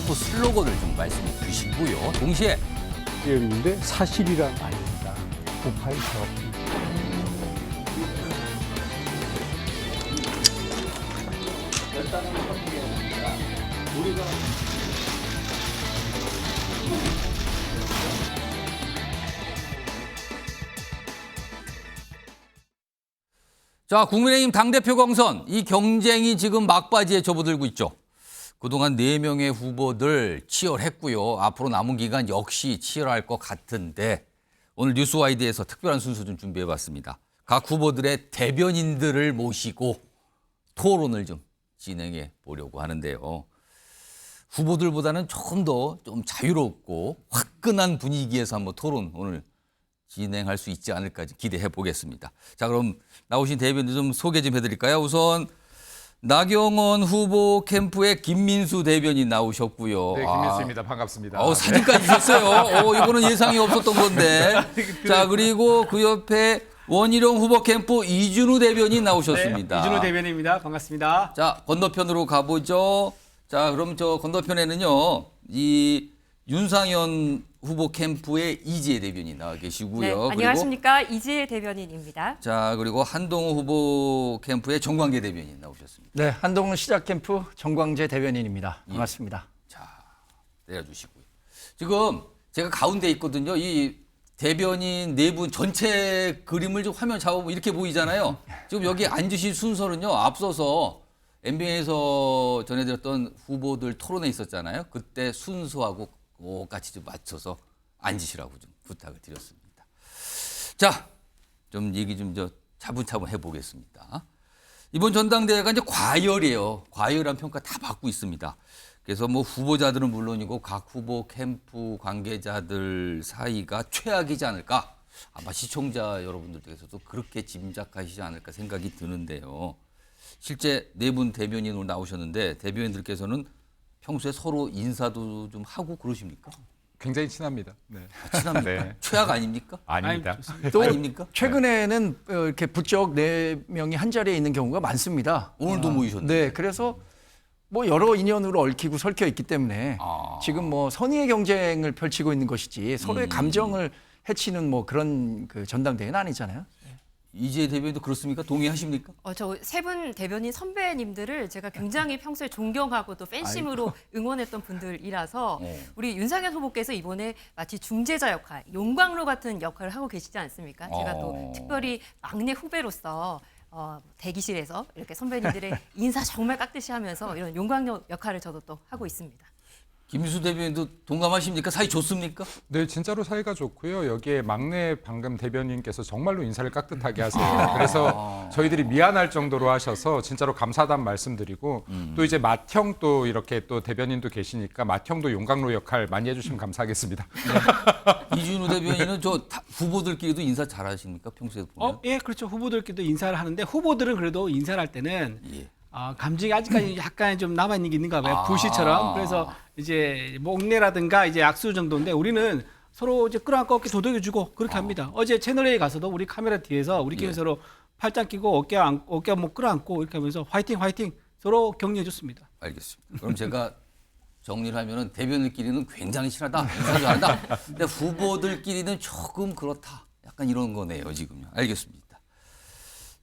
캠프 슬로건을 좀 말씀해 주시고요. 동시에 있는데 사실이란 아닙니다. 우파의 작업입니다. 자, 국민의힘 당대표 경선 이 경쟁이 지금 막바지에 접어들고 있죠. 그동안 4명의 후보들 치열했고요. 앞으로 남은 기간 역시 치열할 것 같은데 오늘 뉴스와이드에서 특별한 순서 좀 준비해봤습니다. 각 후보들의 대변인들을 모시고 토론을 좀 진행해 보려고 하는데요. 후보들보다는 조금 더 좀 자유롭고 화끈한 분위기에서 한번 토론 오늘 진행할 수 있지 않을까 기대해 보겠습니다. 자, 그럼 나오신 대변인 좀 소개 좀 해드릴까요? 우선 나경원 후보 캠프의 김민수 대변인 나오셨고요. 네, 김민수입니다. 반갑습니다. 사진까지 주셨어요. 이거는 예상이 없었던 건데. 자, 그리고 그 옆에 원희룡 후보 캠프 이준우 대변인 나오셨습니다. 네, 이준우 대변인입니다. 반갑습니다. 자, 건너편으로 가보죠. 자, 그럼 저 건너편에는요, 이 윤상현 후보 캠프의 이지혜 대변인 나와 계시고요. 네, 안녕하십니까. 이지혜 대변인입니다. 자, 그리고 한동훈 후보 캠프의 정광재 대변인 나오셨습니다. 네, 한동훈 시작캠프 정광재 대변인입니다. 반갑습니다. 자, 내려주시고요. 지금 제가 가운데 있거든요. 이 대변인 네 분 전체 그림을 좀 화면 잡아보면 이렇게 보이잖아요. 지금 여기 앉으신 순서는요. 앞서서 MBN에서 전해드렸던 후보들 토론회 있었잖아요. 그때 순서하고 똑같이 좀 맞춰서 앉으시라고 좀 부탁을 드렸습니다. 자, 좀 얘기 좀 차분차분 해보겠습니다. 이번 전당대회가 이제 과열이에요. 과열한 평가 다 받고 있습니다. 그래서 뭐 후보자들은 물론이고 각 후보 캠프 관계자들 사이가 최악이지 않을까. 아마 시청자 여러분들께서도 그렇게 짐작하시지 않을까 생각이 드는데요. 실제 네 분 대변인으로 나오셨는데 대변인들께서는 평소에 서로 인사도 좀 하고 그러십니까? 굉장히 친합니다. 네. 친합니까? 네. 최악 아닙니까? 아닙니다. 또 아닙니까? 최근에는 이렇게 부쩍 4명이 한 자리에 있는 경우가 많습니다. 오늘도 모이셨는데. 네, 그래서 뭐 여러 인연으로 얽히고 설켜 있기 때문에 지금 뭐 선의의 경쟁을 펼치고 있는 것이지 서로의 감정을 해치는 뭐 그런 그 전당대회는 아니잖아요. 이재 대변인도 그렇습니까? 동의하십니까? 저 세 분 대변인 선배님들을 제가 굉장히 평소에 존경하고 또 팬심으로 응원했던 분들이라서 우리 윤상현 후보께서 이번에 마치 중재자 역할, 용광로 같은 역할을 하고 계시지 않습니까? 제가 또 특별히 막내 후배로서 대기실에서 이렇게 선배님들의 인사 정말 깍듯이 하면서 이런 용광로 역할을 저도 또 하고 있습니다. 김민수 대변인도 동감하십니까? 사이 좋습니까? 네, 진짜로 사이가 좋고요. 여기에 막내 방금 대변인께서 정말로 인사를 깍듯하게 하세요. 그래서 저희들이 미안할 정도로 하셔서 진짜로 감사하다는 말씀드리고 또 이제 맏형 또 이렇게 또 대변인도 계시니까 맏형도 용광로 역할 많이 해주시면 감사하겠습니다. 이준우 대변인은 후보들끼리도 인사 잘하십니까? 평소에 보면? 예, 그렇죠. 후보들끼리도 인사를 하는데 후보들은 그래도 인사를 할 때는 감정이 아직까지 약간 좀 남아 있는 게 있는가 봐요. 불시처럼. 그래서 이제 목례라든가 이제 악수 정도인데 우리는 서로 이제 끌어안고 어깨 도덕여주고 그렇게 합니다. 어제 채널A에 가서도 우리 카메라 뒤에서 우리끼리 서로 팔짱 끼고 어깨 뭐 끌어안고 이렇게 하면서 화이팅 화이팅 서로 격려해줬습니다. 알겠습니다. 그럼 제가 정리를 하면은 대변인끼리는 굉장히 친하다, 인사 잘한다. 근데 후보들끼리는 조금 그렇다. 약간 이런 거네요, 지금요. 알겠습니다.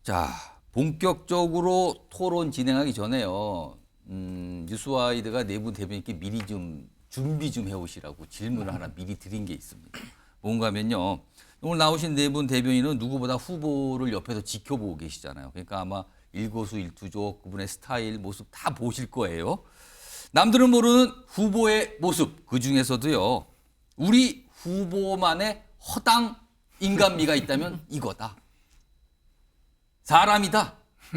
자, 본격적으로 토론 진행하기 전에요. 뉴스와이드가 네 분 대변인께 미리 좀 준비 좀 해오시라고 질문을 하나 미리 드린 게 있습니다. 뭔가 하면요. 오늘 나오신 네 분 대변인은 누구보다 후보를 옆에서 지켜보고 계시잖아요. 그러니까 아마 일거수일투족, 그분의 스타일, 모습 다 보실 거예요. 남들은 모르는 후보의 모습, 그중에서도요. 우리 후보만의 허당 인간미가 있다면 이거다. 사람이다.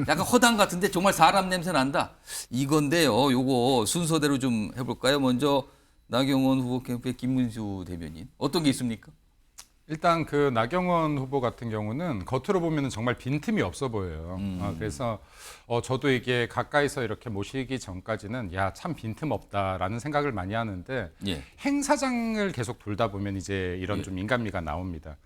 약간 허당 같은데 정말 사람 냄새 난다. 이건데요. 요거 순서대로 좀 해볼까요? 먼저 나경원 후보 캠프의 김문수 대변인. 어떤 게 있습니까? 일단 그 나경원 후보 같은 경우는 겉으로 보면 정말 빈틈이 없어 보여요. 그래서 저도 이게 가까이서 이렇게 모시기 전까지는 야, 참 빈틈 없다라는 생각을 많이 하는데 예. 행사장을 계속 돌다 보면 이제 이런 좀 인간미가 나옵니다.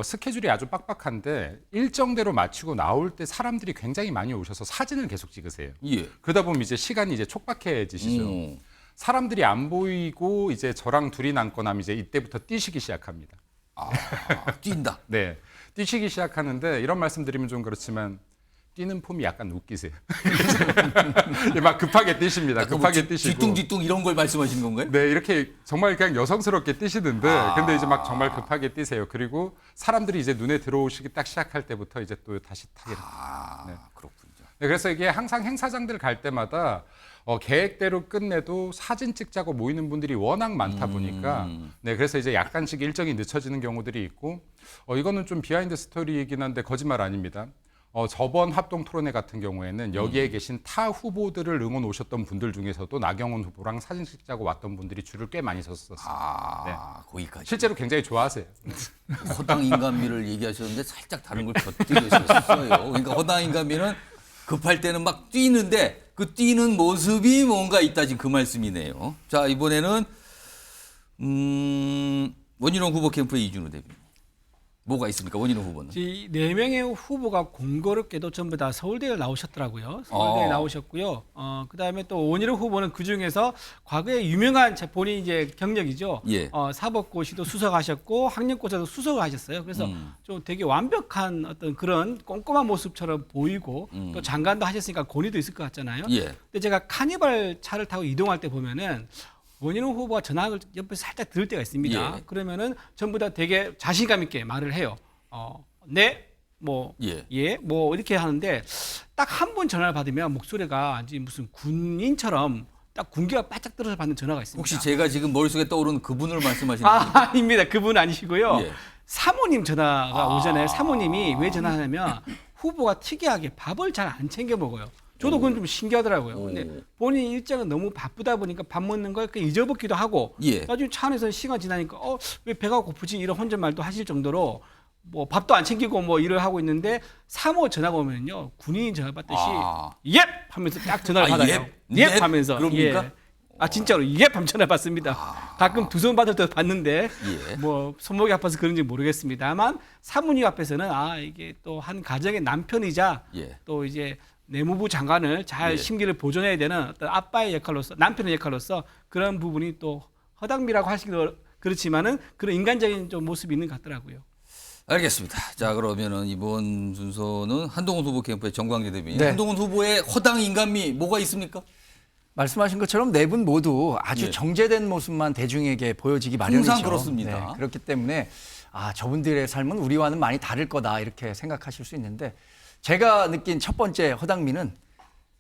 스케줄이 아주 빡빡한데 일정대로 마치고 나올 때 사람들이 굉장히 많이 오셔서 사진을 계속 찍으세요. 예. 그러다 보면 이제 시간이 이제 촉박해지시죠. 사람들이 안 보이고 이제 저랑 둘이 남고 나면 이제 이때부터 뛰시기 시작합니다. 뛴다. 네, 뛰시기 시작하는데 이런 말씀드리면 좀 그렇지만 뛰는 폼이 약간 웃기세요. 막 급하게 뛰십니다. 급하게 뛰시고. 뒤뚱뒤뚱 이런 걸 말씀하시는 건가요? 네, 이렇게 정말 그냥 여성스럽게 뛰시는데, 근데 이제 막 정말 급하게 뛰세요. 그리고 사람들이 이제 눈에 들어오시기 딱 시작할 때부터 이제 또 다시 타게 됩니다. 네. 그렇군요. 네, 그래서 이게 항상 행사장들 갈 때마다 계획대로 끝내도 사진 찍자고 모이는 분들이 워낙 많다 보니까 네, 그래서 이제 약간씩 일정이 늦춰지는 경우들이 있고 이거는 좀 비하인드 스토리이긴 한데 거짓말 아닙니다. 저번 합동 토론회 같은 경우에는 여기에 계신 타 후보들을 응원 오셨던 분들 중에서도 나경원 후보랑 사진 찍자고 왔던 분들이 줄을 꽤 많이 섰었어요. 네. 거기까지. 실제로 굉장히 좋아하세요. 허당 인간미를 얘기하셨는데 살짝 다른 걸 곁들이셨어요. 그러니까 허당 인간미는 급할 때는 막 뛰는데 그 뛰는 모습이 뭔가 있다 지금 그 말씀이네요. 자, 이번에는 원희룡 후보 캠프의 이준우 대표님. 뭐가 있습니까? 원희룡 후보는. 이 4명의 후보가 공교롭게도 전부 다 서울대에 나오셨더라고요. 서울대에 나오셨고요. 그다음에 또 원희룡 후보는 그중에서 과거에 유명한 본인 이제 경력이죠. 예. 사법고시도 수석하셨고 학력고사도 수석하셨어요. 그래서 좀 되게 완벽한 어떤 그런 꼼꼼한 모습처럼 보이고 또 장관도 하셨으니까 권위도 있을 것 같잖아요. 예. 근데 제가 카니발 차를 타고 이동할 때 보면은 원희룡 후보가 전화를 옆에서 살짝 들을 때가 있습니다. 예. 그러면은 전부 다 되게 자신감 있게 말을 해요. 네, 뭐, 예. 뭐 이렇게 하는데 딱 한 번 전화를 받으면 목소리가 이제 무슨 군인처럼 딱 군기가 바짝 들어서 받는 전화가 있습니다. 혹시 제가 지금 머릿속에 떠오르는 그분을 말씀하시는 거예요? 아닙니다. 그분 아니시고요. 예. 사모님 전화가 오잖아요. 사모님이 왜 전화하냐면 후보가 특이하게 밥을 잘 안 챙겨 먹어요. 저도 그건 좀 신기하더라고요. 근데 본인 일정은 너무 바쁘다 보니까 밥 먹는 걸 그냥 잊어먹기도 하고 예. 나중에 차 안에서 시간 지나니까 왜 배가 고프지 이런 혼잣말도 하실 정도로 뭐 밥도 안 챙기고 뭐 일을 하고 있는데 사모 전화가 오면요 군인이 전화 받듯이 예 하면서 딱 전화를 받아요. 예 하면서 그럽니까? 예. 진짜로 예 하면 전화 받습니다. 가끔 두 손 받을 때도 받는데 예. 뭐 손목이 아파서 그런지 모르겠습니다만 사모님 앞에서는 이게 또 한 가정의 남편이자 예. 또 이제 내무부 장관을 잘 예. 심기를 보존해야 되는 어떤 아빠의 역할로서 남편의 역할로서 그런 부분이 또 허당미라고 하시기도 그렇지만은 그런 인간적인 좀 모습이 있는 것 같더라고요. 알겠습니다. 자, 그러면은 이번 순서는 한동훈 후보 캠프의 정광재 대변인. 네. 한동훈 후보의 허당 인간미 뭐가 있습니까? 말씀하신 것처럼 네 분 모두 아주 예. 정제된 모습만 대중에게 보여지기 마련이죠. 항상 그렇습니다. 네, 그렇기 때문에 저분들의 삶은 우리와는 많이 다를 거다 이렇게 생각하실 수 있는데 제가 느낀 첫 번째 허당미는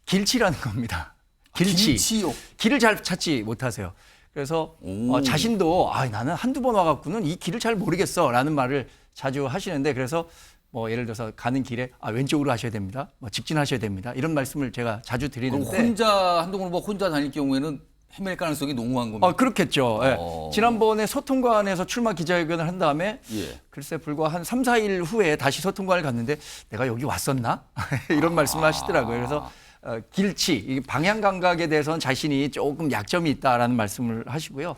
길치라는 겁니다. 길치. 길치요? 길을 잘 찾지 못하세요. 그래서 자신도 나는 한두 번 와갖고는 이 길을 잘 모르겠어라는 말을 자주 하시는데 그래서 뭐 예를 들어서 가는 길에 왼쪽으로 하셔야 됩니다. 뭐 직진하셔야 됩니다. 이런 말씀을 제가 자주 그럼 드리는데 한동훈 후보 혼자 다닐 경우에는 헤맬 가능성이 농후한 겁니다. 그렇겠죠. 예. 지난번에 소통관에서 출마 기자회견을 한 다음에 예. 글쎄 불과 한 3, 4일 후에 다시 소통관을 갔는데 내가 여기 왔었나? 이런 말씀을 하시더라고요. 그래서 길치, 이 방향 감각에 대해서는 자신이 조금 약점이 있다라는 말씀을 하시고요.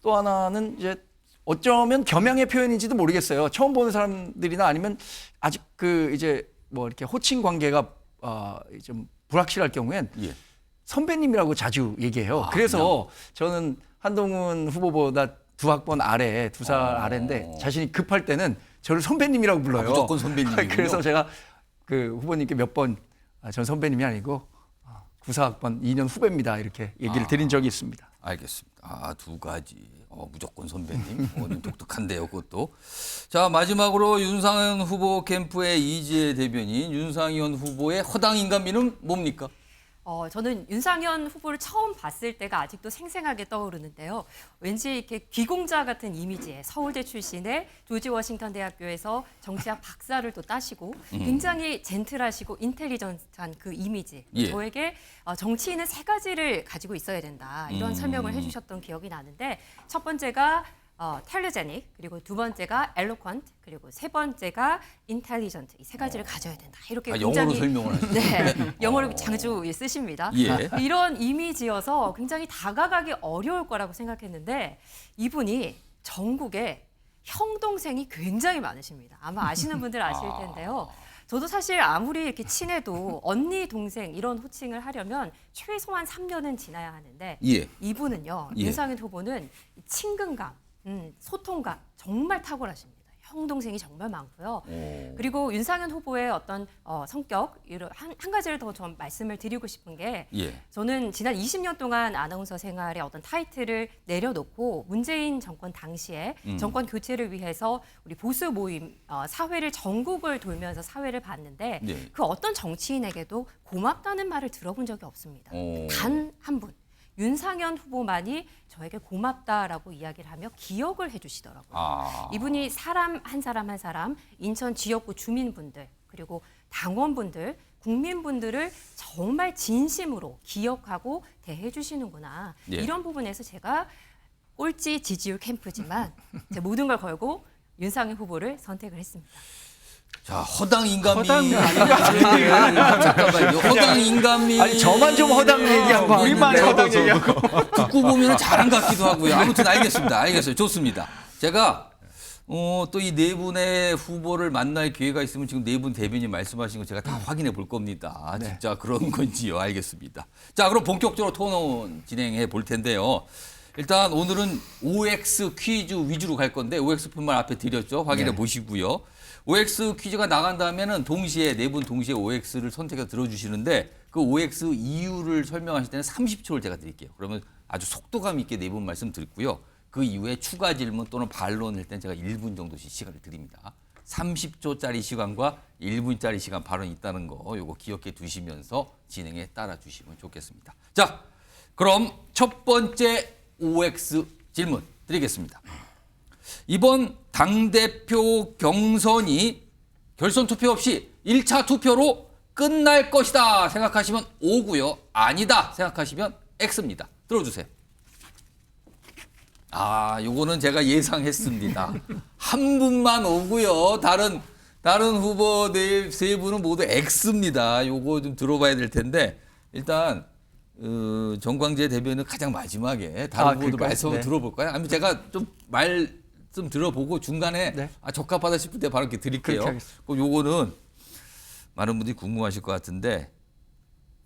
또 하나는 이제 어쩌면 겸양의 표현인지도 모르겠어요. 처음 보는 사람들이나 아니면 아직 이제 뭐 이렇게 호칭 관계가 좀 불확실할 경우엔 예. 선배님이라고 자주 얘기해요. 그래서 저는 한동훈 후보보다 2학번 아래, 2살 아래인데 자신이 급할 때는 저를 선배님이라고 불러요. 무조건 선배님이군요. 그래서 제가 그 후보님께 몇 번 전 선배님이 아니고 94학번 2년 후배입니다. 이렇게 얘기를 드린 적이 있습니다. 알겠습니다. 두 가지. 무조건 선배님. 독특한데요, 그것도. 자, 마지막으로 윤상현 후보 캠프의 이지혜 대변인, 윤상현 후보의 허당 인간미는 뭡니까? 저는 윤상현 후보를 처음 봤을 때가 아직도 생생하게 떠오르는데요. 왠지 이렇게 귀공자 같은 이미지에 서울대 출신의 조지 워싱턴 대학교에서 정치학 박사를 또 따시고 굉장히 젠틀하시고 인텔리전트한 그 이미지. 예. 저에게 정치인은 3가지를 가지고 있어야 된다. 이런 설명을 해주셨던 기억이 나는데 첫 번째가 텔레제닉, 그리고 두 번째가 엘로퀀트, 그리고 세 번째가 인텔리전트. 이 3가지를 가져야 된다. 이렇게 영어로 굉장히 설명을 하시죠. 네, 영어로 자주 쓰십니다. 예. 이런 이미지여서 굉장히 다가가기 어려울 거라고 생각했는데 이분이 전국에 형 동생이 굉장히 많으십니다. 아마 아시는 분들 아실 텐데요. 저도 사실 아무리 이렇게 친해도 언니, 동생 이런 호칭을 하려면 최소한 3년은 지나야 하는데 예. 이분은요. 예. 윤상현 후보는 친근감, 소통감 정말 탁월하십니다. 형 동생이 정말 많고요. 그리고 윤상현 후보의 어떤 성격 이런 한 가지를 더 좀 말씀을 드리고 싶은 게 예. 저는 지난 20년 동안 아나운서 생활의 어떤 타이틀을 내려놓고 문재인 정권 당시에 정권 교체를 위해서 우리 보수 모임 사회를 전국을 돌면서 사회를 봤는데 네. 그 어떤 정치인에게도 고맙다는 말을 들어본 적이 없습니다. 오. 단 한 분. 윤상현 후보만이 저에게 고맙다라고 이야기를 하며 기억을 해주시더라고요. 아. 이분이 사람 한 사람 인천 지역구 주민분들 그리고 당원분들 국민분들을 정말 진심으로 기억하고 대해주시는구나. 예. 이런 부분에서 제가 꼴찌 지지율 캠프지만 제 모든 걸 걸고 윤상현 후보를 선택을 했습니다. 자, 허당 인간미. 허당이 아니라 잠깐만요. 허당 인간미. 아니 저만 좀 허당 얘기한 거 우리만 아닌데. 허당 얘기하고. 듣고 보면 잘한 것 같기도 하고요. 아무튼 알겠습니다. 알겠어요. 좋습니다. 제가 또 이 네 분의 후보를 만날 기회가 있으면 지금 네 분 대변인 말씀하신 거 제가 다 확인해 볼 겁니다. 네. 진짜 그런 건지요. 알겠습니다. 자, 그럼 본격적으로 토론 진행해 볼 텐데요. 일단 오늘은 OX 퀴즈 위주로 갈 건데 OX뿐만 앞에 드렸죠. 확인해 네. 보시고요. OX 퀴즈가 나간 다음에는 동시에 네 분 동시에 OX를 선택해서 들어주시는데 그 OX 이유를 설명하실 때는 30초를 제가 드릴게요. 그러면 아주 속도감 있게 네 분 말씀 드리고요. 그 이후에 추가 질문 또는 반론할 때는 제가 1분 정도씩 시간을 드립니다. 30초짜리 시간과 1분짜리 시간 발언이 있다는 거 요거 기억해 두시면서 진행에 따라 주시면 좋겠습니다. 자, 그럼 첫 번째 OX 질문 드리겠습니다. 이번 당대표 경선이 결선 투표 없이 1차 투표로 끝날 것이다 생각하시면 O고요. 아니다 생각하시면 X입니다. 들어주세요. 아, 요거는 제가 예상했습니다. 한 분만 O고요. 다른 후보 세 분은 모두 X입니다. 요거 좀 들어봐야 될 텐데 일단 정광재 대변인은 가장 마지막에 다른 후보들 그럴까요? 말씀을 네. 들어볼까요? 아니면 제가 좀 말씀 들어보고 중간에 네. 적합하다 싶을 때 바로 이렇게 드릴게요. 그렇게 하겠습니다. 그럼 요거는 많은 분들이 궁금하실 것 같은데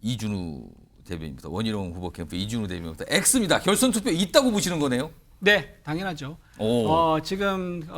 이준우 대변인부터 원희룡 후보 캠프 이준우 대변인부터 X입니다. 결선 투표 있다고 보시는 거네요. 네, 당연하죠. 오. 지금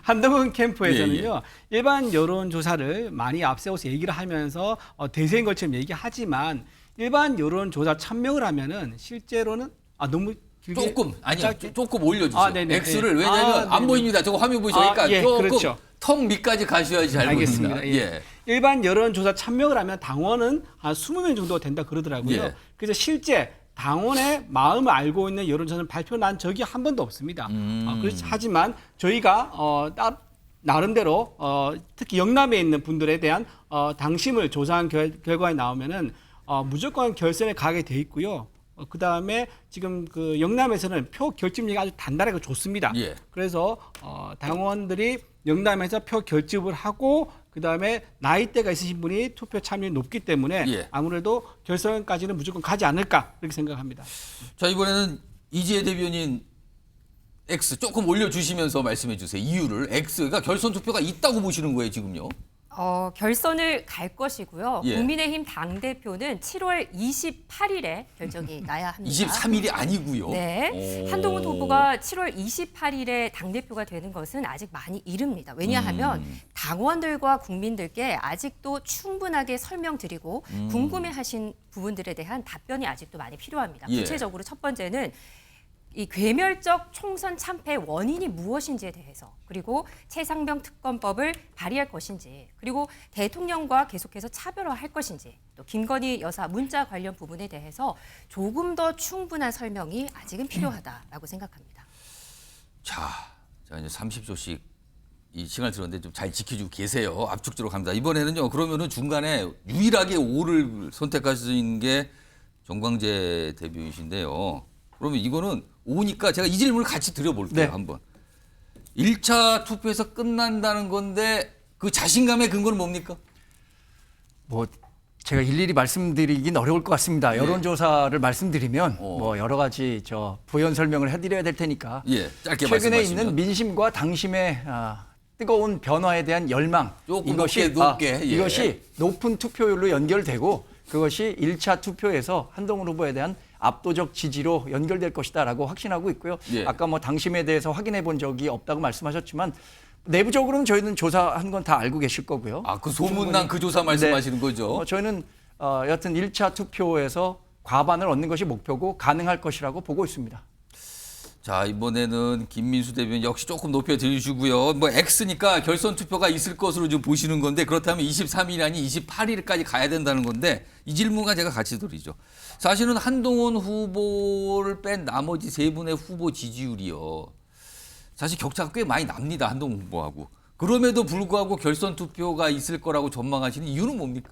한동훈 캠프에서는요. 예. 일반 여론 조사를 많이 앞세워서 얘기를 하면서 대세인 것처럼 얘기하지만 일반 여론 조사 1000명을 하면은 실제로는 너무 길게 조금 아니요 짧게? 조금 올려주세요. 아, 네네. X를 네. 왜냐하면 아, 안 네네. 보입니다. 저거 화면 보이죠? 그러니까 예, 조금 그렇죠. 턱 밑까지 가셔야지 잘 보입니다. 알겠습니다. 예. 일반 여론조사 1000명을 하면 당원은 한 20명 정도가 된다 그러더라고요. 예. 그래서 실제 당원의 마음을 알고 있는 여론조사는 발표 난 적이 한 번도 없습니다. 하지만 저희가 나름대로 특히 영남에 있는 분들에 대한 당심을 조사한 결과에 나오면은 무조건 결선에 가게 돼 있고요. 그 다음에 지금 그 영남에서는 표 결집력이 아주 단단하고 좋습니다. 예. 그래서 당원들이 영남에서 표 결집을 하고 그 다음에 나이대가 있으신 분이 투표 참여율이 높기 때문에 예. 아무래도 결선까지는 무조건 가지 않을까 이렇게 생각합니다. 자, 이번에는 이지혜 대변인 X 조금 올려주시면서 말씀해 주세요. 이유를 X가 결선 투표가 있다고 보시는 거예요 지금요. 결선을 갈 것이고요. 예. 국민의힘 당대표는 7월 28일에 결정이 나야 합니다. 23일이 아니고요. 네. 한동훈 후보가 7월 28일에 당대표가 되는 것은 아직 많이 이릅니다. 왜냐하면 당원들과 국민들께 아직도 충분하게 설명드리고 궁금해하신 부분들에 대한 답변이 아직도 많이 필요합니다. 예. 구체적으로 첫 번째는 이 괴멸적 총선 참패의 원인이 무엇인지에 대해서 그리고 최상병 특검법을 발의할 것인지 그리고 대통령과 계속해서 차별화할 것인지 또 김건희 여사 문자 관련 부분에 대해서 조금 더 충분한 설명이 아직은 필요하다라고 생각합니다. 자 이제 30초씩 이 시간을 들었는데 좀 잘 지켜주고 계세요. 압축적으로 갑니다. 이번에는요. 그러면은 중간에 유일하게 O를 선택하신 게 정광재 대변인이신데요. 그러면 이거는 오니까 제가 이 질문을 같이 드려볼게요. 네. 한번. 1차 투표에서 끝난다는 건데 그 자신감의 근거는 뭡니까? 뭐 제가 일일이 말씀드리긴 어려울 것 같습니다. 여론조사를 말씀드리면 뭐 여러 가지 부연 설명을 해드려야 될 테니까 예, 짧게 최근에 말씀하시면. 있는 민심과 당심의 뜨거운 변화에 대한 열망 조금 이것이 높게, 예. 이것이 높은 투표율로 연결되고 그것이 1차 투표에서 한동훈 후보에 대한 압도적 지지로 연결될 것이다라고 확신하고 있고요. 예. 아까 뭐 당심에 대해서 확인해 본 적이 없다고 말씀하셨지만 내부적으로는 저희는 조사한 건 다 알고 계실 거고요. 아, 그 소문난 그 조사 말씀하시는 거죠? 저희는 여튼 1차 투표에서 과반을 얻는 것이 목표고 가능할 것이라고 보고 있습니다. 자, 이번에는 김민수 대변인 역시 조금 높여드리시고요. 뭐 X니까 결선 투표가 있을 것으로 좀 보시는 건데 그렇다면 23일이 아닌 28일까지 가야 된다는 건데 이 질문과 제가 같이 드리죠. 사실은 한동훈 후보를 뺀 나머지 세 분의 후보 지지율이요. 사실 격차가 꽤 많이 납니다. 한동훈 후보하고. 그럼에도 불구하고 결선 투표가 있을 거라고 전망하시는 이유는 뭡니까?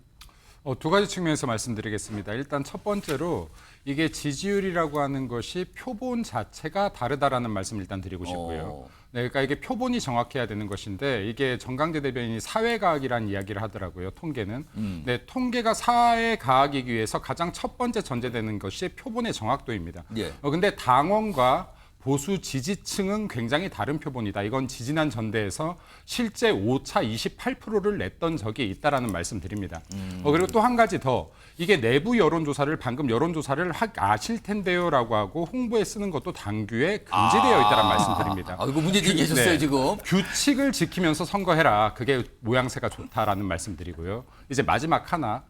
두 가지 측면에서 말씀드리겠습니다. 일단 첫 번째로 이게 지지율이라고 하는 것이 표본 자체가 다르다라는 말씀을 일단 드리고 싶고요. 네, 그러니까 이게 표본이 정확해야 되는 것인데 이게 정강재 대변인이 사회과학이라는 이야기를 하더라고요. 통계는. 네, 통계가 사회과학이기 위해서 가장 첫 번째 전제되는 것이 표본의 정확도입니다. 예. 근데 당원과 보수 지지층은 굉장히 다른 표본이다. 이건 지지난 전대에서 실제 5차 28%를 냈던 적이 있다라는 말씀드립니다. 그리고 또 한 가지 더 이게 내부 여론조사를 방금 여론조사를 아실 텐데요라고 하고 홍보에 쓰는 것도 당규에 금지되어 있다는 말씀드립니다. 아, 이거 문제 제기하셨어요, 네. 지금. 규칙을 지키면서 선거해라. 그게 모양새가 좋다라는 말씀드리고요. 이제 마지막 하나,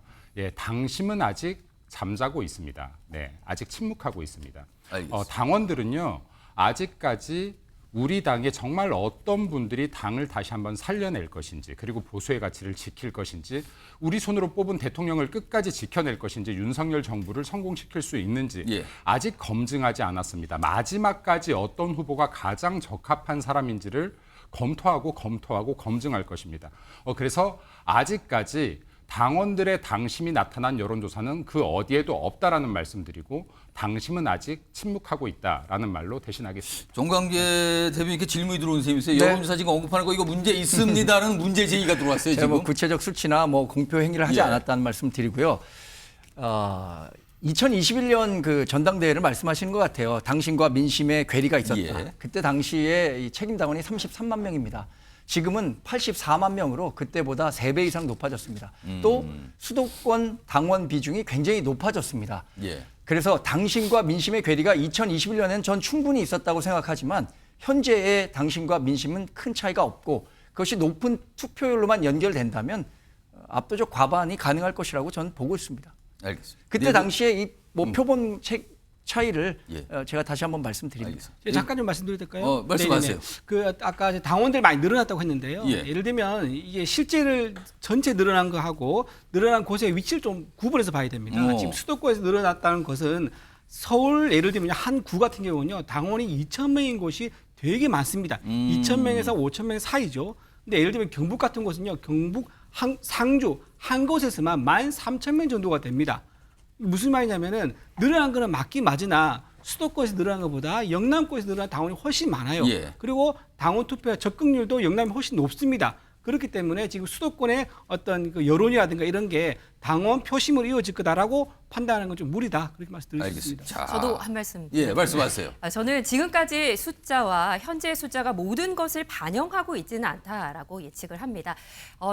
당심은 아직 잠자고 있습니다. 네, 아직 침묵하고 있습니다. 알겠습니다. 당원들은요. 아직까지 우리 당에 정말 어떤 분들이 당을 다시 한번 살려낼 것인지 그리고 보수의 가치를 지킬 것인지 우리 손으로 뽑은 대통령을 끝까지 지켜낼 것인지 윤석열 정부를 성공시킬 수 있는지 예. 아직 검증하지 않았습니다. 마지막까지 어떤 후보가 가장 적합한 사람인지를 검토하고 검증할 것입니다. 그래서 아직까지 당원들의 당심이 나타난 여론조사는 그 어디에도 없다라는 말씀드리고 당심은 아직 침묵하고 있다라는 말로 대신하겠습니다. 정광재 대변인께 질문이 들어온 셈이세요. 네. 여론조사 지금 언급하는 거 이거 문제 있습니다라는 문제 제기가 들어왔어요. 제가 지금. 뭐 구체적 수치나 뭐 공표 행위를 하지 예. 않았다는 말씀 드리고요. 2021년 그 전당대회를 말씀하시는 것 같아요. 당신과 민심의 괴리가 있었다. 예. 그때 당시에 이 책임 당원이 33만 명입니다. 지금은 84만 명으로 그때보다 3배 이상 높아졌습니다. 또 수도권 당원 비중이 굉장히 높아졌습니다. 예. 그래서 당신과 민심의 괴리가 2021년에는 전 충분히 있었다고 생각하지만 현재의 당신과 민심은 큰 차이가 없고 그것이 높은 투표율로만 연결된다면 압도적 과반이 가능할 것이라고 저는 보고 있습니다. 알겠습니다. 그때 당시에 이 뭐 표본 차이를 예. 제가 다시 한번 말씀드립니다. 알겠습니다. 잠깐 좀 말씀드려도 될까요? 말씀하세요. 네네네. 그 아까 당원들이 많이 늘어났다고 했는데요. 예. 예를 들면 이게 실제를 전체 늘어난 거하고 늘어난 곳의 위치를 좀 구분해서 봐야 됩니다. 지금 수도권에서 늘어났다는 것은 서울 예를 들면 한 구 같은 경우는요. 당원이 2,000명인 곳이 되게 많습니다. 2,000명에서 5,000명 사이죠. 근데 예를 들면 경북 같은 곳은요. 경북 상주 한 곳에서만 13,000명 정도가 됩니다. 무슨 말이냐면은 늘어난 거는 맞긴 맞으나 수도권에서 늘어난 것보다 영남권에서 늘어난 당원이 훨씬 많아요. 예. 그리고 당원 투표 적극률도 영남이 훨씬 높습니다. 그렇기 때문에 지금 수도권의 어떤 그 여론이라든가 이런 게 당원 표심으로 이어질 거다라고 판단하는 건 좀 무리다. 그렇게 말씀드릴 수 알겠습니다. 있습니다. 자, 저도 한 말씀. 예, 말씀하세요. 저는 지금까지 숫자와 현재의 숫자가 모든 것을 반영하고 있지는 않다라고 예측을 합니다.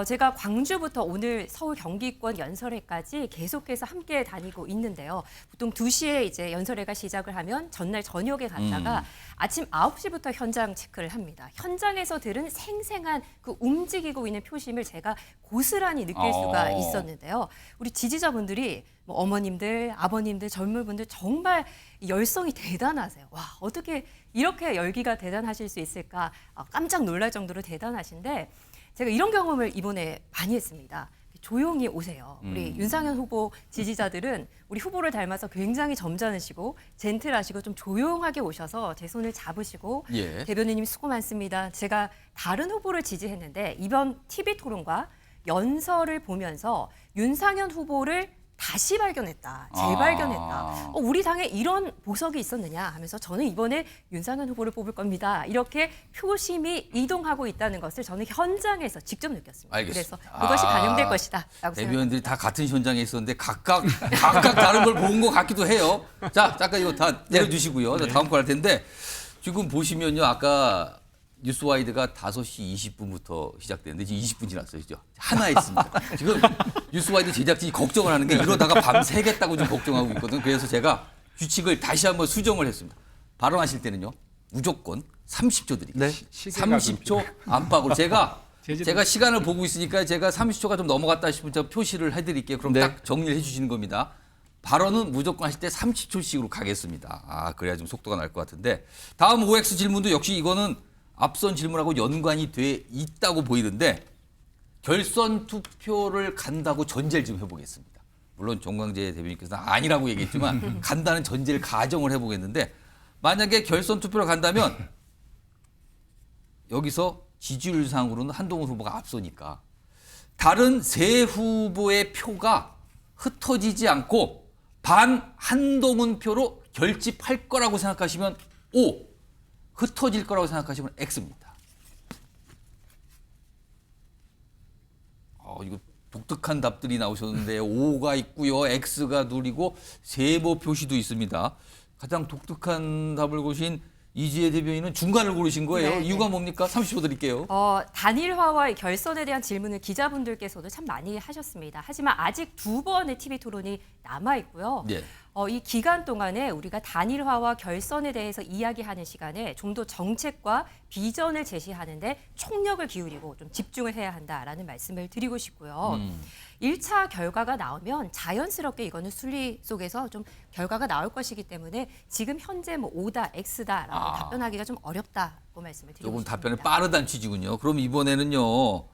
제가 광주부터 오늘 서울 경기권 연설회까지 계속해서 함께 다니고 있는데요. 보통 2시에 이제 연설회가 시작을 하면 전날 저녁에 갔다가 아침 9시부터 현장 체크를 합니다. 현장에서 들은 생생한 그 움직이고 있는 표심을 제가 고스란히 느낄 수가 있었는데요. 우리 지지자분들이 뭐 어머님들, 아버님들, 젊은 분들 정말 열성이 대단하세요. 와, 어떻게 이렇게 열기가 대단하실 수 있을까? 깜짝 놀랄 정도로 대단하신데 제가 이런 경험을 이번에 많이 했습니다. 조용히 오세요. 우리 윤상현 후보 지지자들은 우리 후보를 닮아서 굉장히 점잖으시고 젠틀하시고 좀 조용하게 오셔서 제 손을 잡으시고 예. 대변인님 수고 많습니다. 제가 다른 후보를 지지했는데 이번 TV 토론과 연설을 보면서 윤상현 후보를 다시 발견했다, 재발견했다. 우리 당에 이런 보석이 있었느냐 하면서 저는 이번에 윤상현 후보를 뽑을 겁니다. 이렇게 표심이 이동하고 있다는 것을 저는 현장에서 직접 느꼈습니다. 알겠습니다. 그래서 그것이 반영될 것이다. 라고 대변인들이 다 같은 현장에 있었는데 각각 다른 걸 본 것 같기도 해요. 자, 잠깐 이거 다 내려주시고요. 다음 거 할 텐데 지금 보시면요. 아까 뉴스와이드가 5시 20분부터 시작되는데 지금 20분 지났어요. 하나 했습니다. 지금 뉴스와이드 제작진이 걱정을 하는 게 이러다가 밤 새겠다고 좀 걱정하고 있거든요. 그래서 제가 규칙을 다시 한번 수정을 했습니다. 발언하실 때는요. 무조건 30초 드립니다. 네. 30초 안팎으로 제가 제재도 시간을 보고 있으니까 제가 30초가 좀 넘어갔다 싶으면 제가 표시를 해드릴게요. 그럼 네. 딱 정리를 해주시는 겁니다. 발언은 무조건 하실 때 30초씩으로 가겠습니다. 그래야 좀 속도가 날 것 같은데 다음 OX 질문도 역시 이거는 앞선 질문하고 연관이 돼 있다고 보이는데 결선 투표를 간다고 전제를 좀 해보겠습니다. 물론 정광재 대변인께서는 아니라고 얘기했지만 간다는 전제를 가정을 해보겠는데 만약에 결선 투표를 간다면 여기서 지지율상으로는 한동훈 후보가 앞서니까 다른 세 후보의 표가 흩어지지 않고 반 한동훈 표로 결집할 거라고 생각하시면 O, 흩어질 거라고 생각하시면 X입니다. 이거 독특한 답들이 나오셨는데 O가 있고요, X가 누리고 세모 표시도 있습니다. 가장 독특한 답을 고신 이지혜 대변인은 중간을 고르신 거예요. 네, 이유가 뭡니까? 30초 드릴게요. 단일화와 결선에 대한 질문을 기자분들께서도 참 많이 하셨습니다. 하지만 아직 2번의 TV 토론이 남아 있고요. 네. 이 기간 동안에 우리가 단일화와 결선에 대해서 이야기하는 시간에 좀 더 정책과 비전을 제시하는데 총력을 기울이고 좀 집중을 해야 한다라는 말씀을 드리고 싶고요. 1차 결과가 나오면 자연스럽게 이거는 순리 속에서 좀 결과가 나올 것이기 때문에 지금 현재 뭐 O다, X다라고 답변하기가 좀 어렵다고 말씀을 드리고 조금 싶습니다. 답변을 빠르다는 취지군요. 그럼 이번에는요.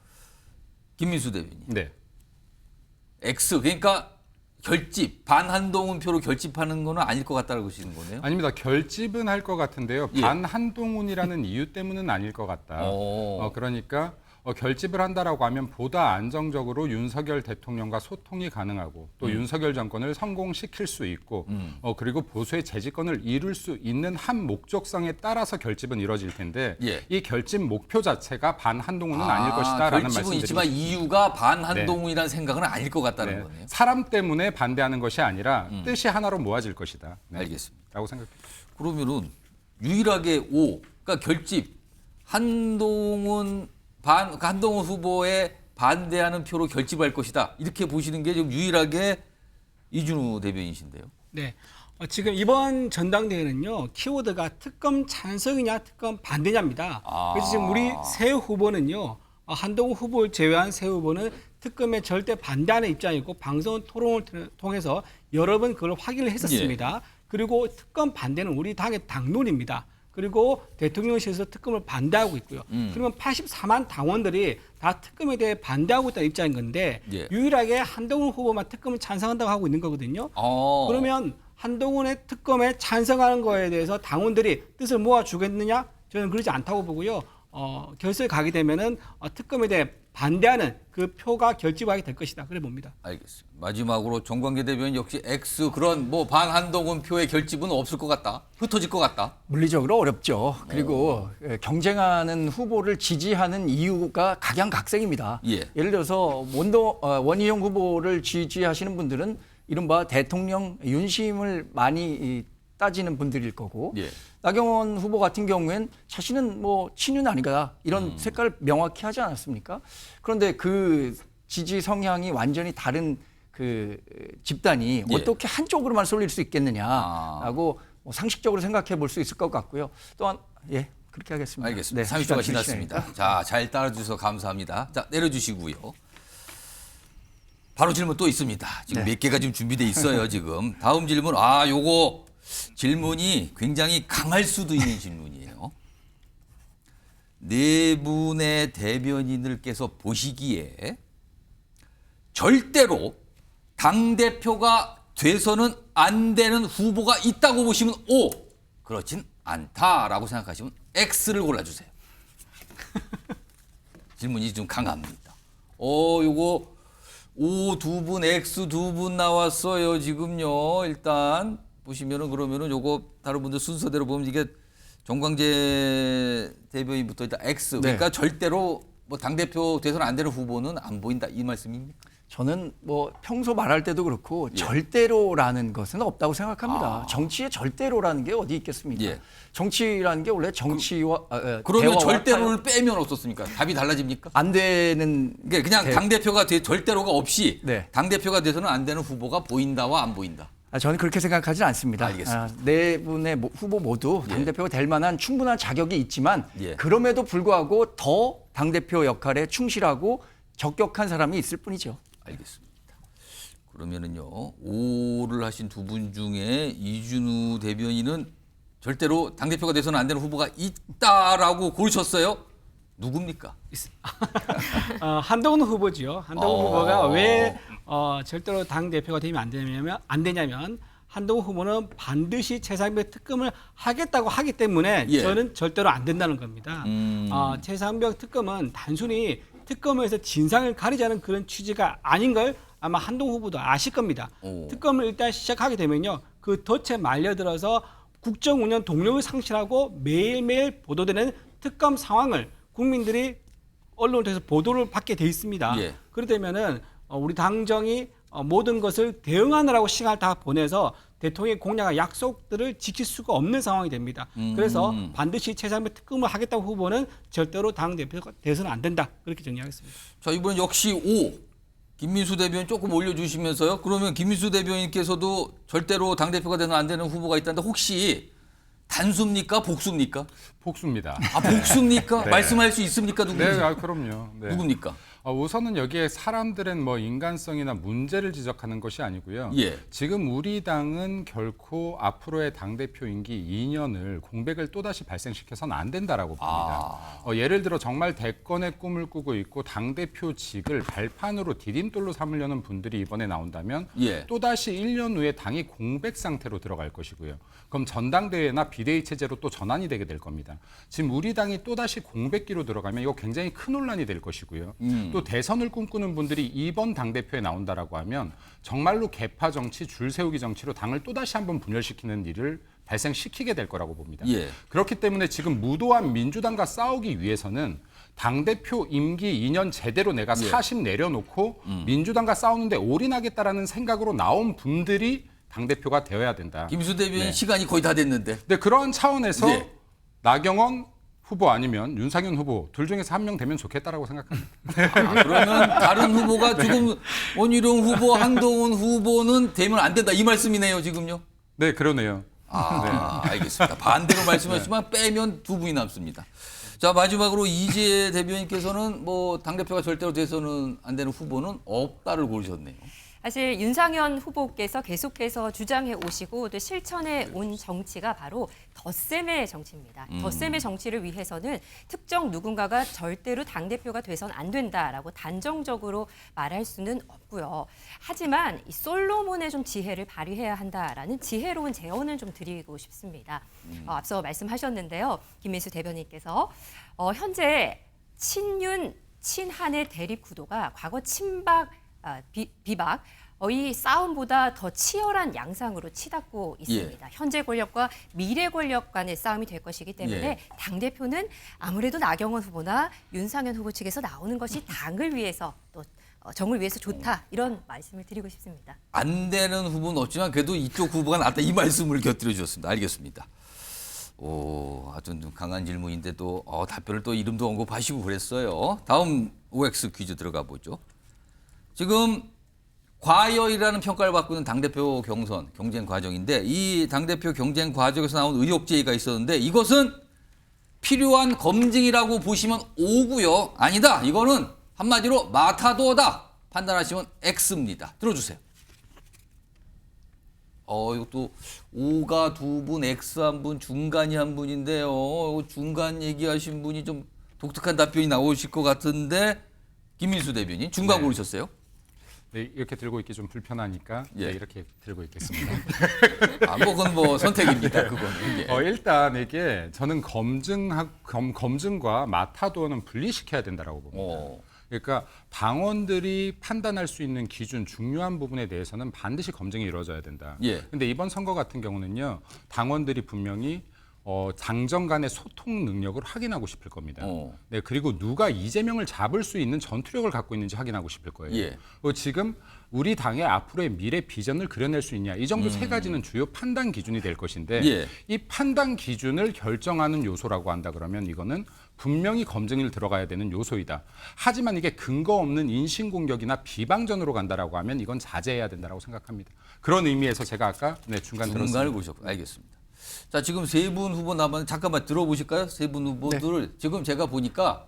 김민수 대변인. 네. X 그러니까 결집 반한동훈 표로 결집하는 거는 아닐 것 같다고 보시는 거네요. 아닙니다. 결집은 할 것 같은데요. 예. 반한동훈이라는 이유 때문은 아닐 것 같다. 오. 그러니까 결집을 한다라고 하면 보다 안정적으로 윤석열 대통령과 소통이 가능하고 또 윤석열 정권을 성공시킬 수 있고 그리고 보수의 재집권을 이룰 수 있는 한 목적성에 따라서 결집은 이루어질 텐데 예. 이 결집 목표 자체가 반한동훈은 아닐 것이다라는 결집은 말씀드리고 있지만 이유가 반한동훈이라는 생각은 아닐 것 같다는 네. 거네요. 사람 때문에 반대하는 것이 아니라 뜻이 하나로 모아질 것이다. 네. 알겠습니다. 라고 생각해요. 그러면은 유일하게 O, 그러니까 결집 한동훈 후보에 반대하는 표로 결집할 것이다. 이렇게 보시는 게 지금 유일하게 이준우 대변인이신데요. 네. 지금 이번 전당대회는요, 키워드가 특검 찬성이냐, 특검 반대냐입니다. 그래서 지금 우리 세 후보는요, 한동훈 후보를 제외한 세 후보는 특검에 절대 반대하는 입장이고, 방송 토론을 통해서 여러 번 그걸 확인을 했었습니다. 그리고 특검 반대는 우리 당의 당론입니다. 그리고 대통령실에서 특검을 반대하고 있고요. 그러면 84만 당원들이 다 특검에 대해 반대하고 있다는 입장인 건데 예. 유일하게 한동훈 후보만 특검을 찬성한다고 하고 있는 거거든요. 어. 그러면 한동훈의 특검에 찬성하는 거에 대해서 당원들이 뜻을 모아주겠느냐? 저는 그러지 않다고 보고요. 결선에 가게 되면은 특검에 대해 반대하는 그 표가 결집하게 될 것이다. 그래 봅니다. 알겠습니다. 마지막으로 정광재 대변인 역시 X 그런 뭐 반한동훈 표의 결집은 없을 것 같다. 흩어질 것 같다. 물리적으로 어렵죠. 그리고 경쟁하는 후보를 지지하는 이유가 각양각색입니다. 예. 예를 들어서 원희룡 후보를 지지하시는 분들은 이른바 대통령 윤심을 많이 따지는 분들일 거고 예. 나경원 후보 같은 경우엔 자신은 뭐 친윤 아닌가 이런 색깔을 명확히 하지 않았습니까? 그런데 그 지지 성향이 완전히 다른 그 집단이 예. 어떻게 한쪽으로만 쏠릴 수 있겠느냐라고 뭐 상식적으로 생각해 볼 수 있을 것 같고요. 또한 예 그렇게 하겠습니다. 알겠습니다. 네, 30초가 시간 지났습니다. 자, 잘 따라주셔서 감사합니다. 자, 내려주시고요. 바로 질문 또 있습니다. 지금 네. 몇 개가 지금 준비돼 있어요. 지금 다음 질문. 요거 질문이 굉장히 강할 수도 있는 질문이에요. 네 분의 대변인들께서 보시기에 절대로 당 대표가 돼서는 안 되는 후보가 있다고 보시면 O, 그렇진 않다라고 생각하시면 X를 골라주세요. 질문이 좀 강합니다. 요거 O 두 분, X 두 분 나왔어요. 지금요. 일단 보시면은 그러면은 요거 다른 분들 순서대로 보면 이게 정광재 대변인부터 일단 X. 그러니까 절대로 뭐 당대표 돼서는 안 되는 후보는 안 보인다 이 말씀입니까? 저는 뭐 평소 말할 때도 그렇고 절대로라는 것은 없다고 생각합니다. 정치에 절대로라는 게 어디 있겠습니까? 예. 정치라는 게 원래 정치와 그러면 대화와 절대로를 빼면 어떻습니까? 답이 달라집니까? 안 되는 그냥 당대표가 절대로가 없이 네. 당대표가 돼서는 안 되는 후보가 보인다와 안 보인다. 저는 그렇게 생각하지는 않습니다. 알겠습니다. 네 분의 후보 모두 당대표가 될 만한 충분한 자격이 있지만 예. 그럼에도 불구하고 더 당대표 역할에 충실하고 적격한 사람이 있을 뿐이죠. 알겠습니다. 그러면은요, 5를 하신 두 분 중에 이준우 대변인은 절대로 당대표가 돼서는 안 되는 후보가 있다라고 고르셨어요? 누굽니까? 한동훈 후보지요. 한동훈 후보가 왜 절대로 당 대표가 되면 안 되냐면 한동훈 후보는 반드시 최상병 특검을 하겠다고 하기 때문에 예. 저는 절대로 안 된다는 겁니다. 최상병 특검은 단순히 특검에서 진상을 가리자는 그런 취지가 아닌 걸 아마 한동훈 후보도 아실 겁니다. 오. 특검을 일단 시작하게 되면요, 그 덫에 말려들어서 국정 운영 동력을 상실하고 매일매일 보도되는 특검 상황을 국민들이 언론을 통해서 보도를 받게 돼 있습니다. 예. 그러다면은 우리 당정이 모든 것을 대응하느라고 시간을 다 보내서 대통령의 공약과 약속들을 지킬 수가 없는 상황이 됩니다. 그래서 반드시 최상병 특검을 하겠다고 후보는 절대로 당 대표가 돼서는 안 된다. 그렇게 정리하겠습니다. 자, 이번 역시 5. 김민수 대변인 조금 올려주시면서요. 그러면 김민수 대변인께서도 절대로 당대표가 되는 안 되는 후보가 있다는데 혹시 단수입니까? 복수입니까? 복수입니다. 아, 복수입니까? 네. 말씀할 수 있습니까? 누군지? 네, 그럼요. 네. 누굽니까? 우선은 여기에 사람들은 뭐 인간성이나 문제를 지적하는 것이 아니고요. 예. 지금 우리 당은 결코 앞으로의 당대표 임기 2년을 공백을 또다시 발생시켜서는 안 된다라고 봅니다. 예를 들어 정말 대권의 꿈을 꾸고 있고 당대표직을 발판으로 디딤돌로 삼으려는 분들이 이번에 나온다면 예. 또다시 1년 후에 당이 공백 상태로 들어갈 것이고요. 그럼 전당대회나 비대위 체제로 또 전환이 되게 될 겁니다. 지금 우리 당이 또다시 공백기로 들어가면 이거 굉장히 큰 혼란이 될 것이고요. 또 대선을 꿈꾸는 분들이 이번 당대표에 나온다라고 하면 정말로 개파 정치, 줄 세우기 정치로 당을 또다시 한번 분열시키는 일을 발생시키게 될 거라고 봅니다. 예. 그렇기 때문에 지금 무도한 민주당과 싸우기 위해서는 당대표 임기 2년 제대로 내가 40 내려놓고 민주당과 싸우는데 올인하겠다라는 생각으로 나온 분들이 당대표가 되어야 된다. 김민수 대변인 시간이 거의 다 됐는데. 네, 그러한 차원에서 네. 나경원 후보 아니면 윤상현 후보 둘 중에서 한 명 되면 좋겠다라고 생각합니다. 그러면 다른 후보가 지금 원희룡 후보, 한동훈 후보는 되면 안 된다 이 말씀이네요, 지금요? 네, 그러네요. 알겠습니다. 반대로 말씀하시지만 빼면 두 분이 남습니다. 자, 마지막으로 이재 대변인께서는 뭐 당대표가 절대로 돼서는 안 되는 후보는 없다를 고르셨네요. 사실 윤상현 후보께서 계속해서 주장해 오시고 또 실천해 온 정치가 바로 덧셈의 정치입니다. 덧셈의 정치를 위해서는 특정 누군가가 절대로 당대표가 돼선 안 된다라고 단정적으로 말할 수는 없고요. 하지만 이 솔로몬의 좀 지혜를 발휘해야 한다라는 지혜로운 제언을 좀 드리고 싶습니다. 앞서 말씀하셨는데요. 김민수 대변인께서 현재 친윤, 친한의 대립 구도가 과거 친박, 비박 이 싸움보다 더 치열한 양상으로 치닫고 있습니다. 현재 권력과 미래 권력 간의 싸움이 될 것이기 때문에 당대표는 아무래도 나경원 후보나 윤상현 후보 측에서 나오는 것이 당을 위해서 또 정을 위해서 좋다 이런 말씀을 드리고 싶습니다. 안 되는 후보는 없지만 그래도 이쪽 후보가 낫다 이 말씀을 곁들여 주셨습니다. 알겠습니다. 아주 좀 강한 질문인데 또 답변을 또 이름도 언급하시고 그랬어요. 다음 OX 퀴즈 들어가 보죠. 지금 과열이라는 평가를 받고 있는 당대표 경쟁 과정인데 이 당대표 경쟁 과정에서 나온 의혹 제기가 있었는데 이것은 필요한 검증이라고 보시면 O고요. 아니다. 이거는 한마디로 마타도어다. 판단하시면 X입니다. 들어주세요. 이것도 O가 두 분, X 한 분, 중간이 한 분인데요. 중간 얘기하신 분이 좀 독특한 답변이 나오실 것 같은데 김민수 대변인 중간 고르셨어요? 네, 이렇게 들고 있기 좀 불편하니까 예. 네, 이렇게 들고 있겠습니다. 그건 뭐 선택입니다. 그거는. 예. 일단 이게 저는 검증과 마타도어는 분리시켜야 된다라고 봅니다. 그러니까 당원들이 판단할 수 있는 기준 중요한 부분에 대해서는 반드시 검증이 이루어져야 된다. 예. 근데 이번 선거 같은 경우는요. 당원들이 분명히 당정 간의 소통 능력을 확인하고 싶을 겁니다. 어. 네, 그리고 누가 이재명을 잡을 수 있는 전투력을 갖고 있는지 확인하고 싶을 거예요. 예. 지금 우리 당의 앞으로의 미래 비전을 그려낼 수 있냐, 이 정도 세 가지는 주요 판단 기준이 될 것인데 예. 이 판단 기준을 결정하는 요소라고 한다 그러면 이거는 분명히 검증일 들어가야 되는 요소이다. 하지만 이게 근거 없는 인신공격이나 비방전으로 간다라고 하면 이건 자제해야 된다라고 생각합니다. 그런 의미에서 제가 아까 중간 중간을 들었습니다. 보셨고 알겠습니다. 자, 지금 세 분 후보 남았는데 잠깐만 들어보실까요? 세 분 후보들 지금 제가 보니까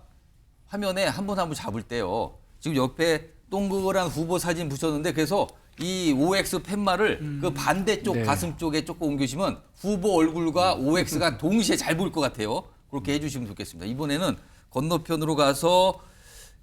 화면에 한 분 한 분 잡을 때요. 지금 옆에 동그란 후보 사진 붙였는데 그래서 이 OX 팻말을 그 반대쪽 네. 가슴 쪽에 조금 옮겨주시면 후보 얼굴과 OX가 동시에 잘 보일 것 같아요. 그렇게 해주시면 좋겠습니다. 이번에는 건너편으로 가서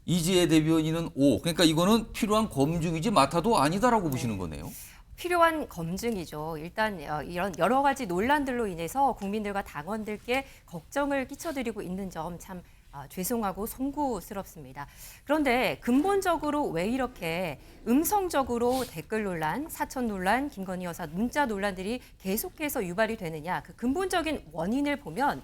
이지혜 대변인은 O. 그러니까 이거는 필요한 검증이지 맡아도 아니다라고 보시는 거네요. 필요한 검증이죠. 일단 이런 여러 가지 논란들로 인해서 국민들과 당원들께 걱정을 끼쳐드리고 있는 점 참 죄송하고 송구스럽습니다. 그런데 근본적으로 왜 이렇게 음성적으로 댓글 논란, 사천 논란, 김건희 여사 문자 논란들이 계속해서 유발이 되느냐. 그 근본적인 원인을 보면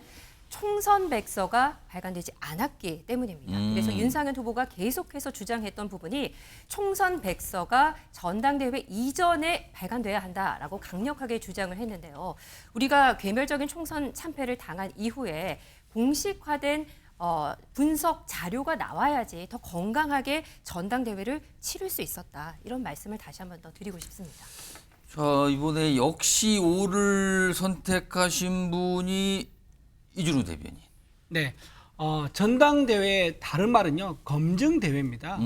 총선 백서가 발간되지 않았기 때문입니다. 그래서 윤상현 후보가 계속해서 주장했던 부분이 총선 백서가 전당대회 이전에 발간돼야 한다라고 강력하게 주장을 했는데요. 우리가 괴멸적인 총선 참패를 당한 이후에 공식화된 분석 자료가 나와야지 더 건강하게 전당대회를 치를 수 있었다. 이런 말씀을 다시 한번 더 드리고 싶습니다. 자, 이번에 역시 O를 선택하신 분이 이준우 대변인. 네. 전당대회 다른 말은요. 검증대회입니다.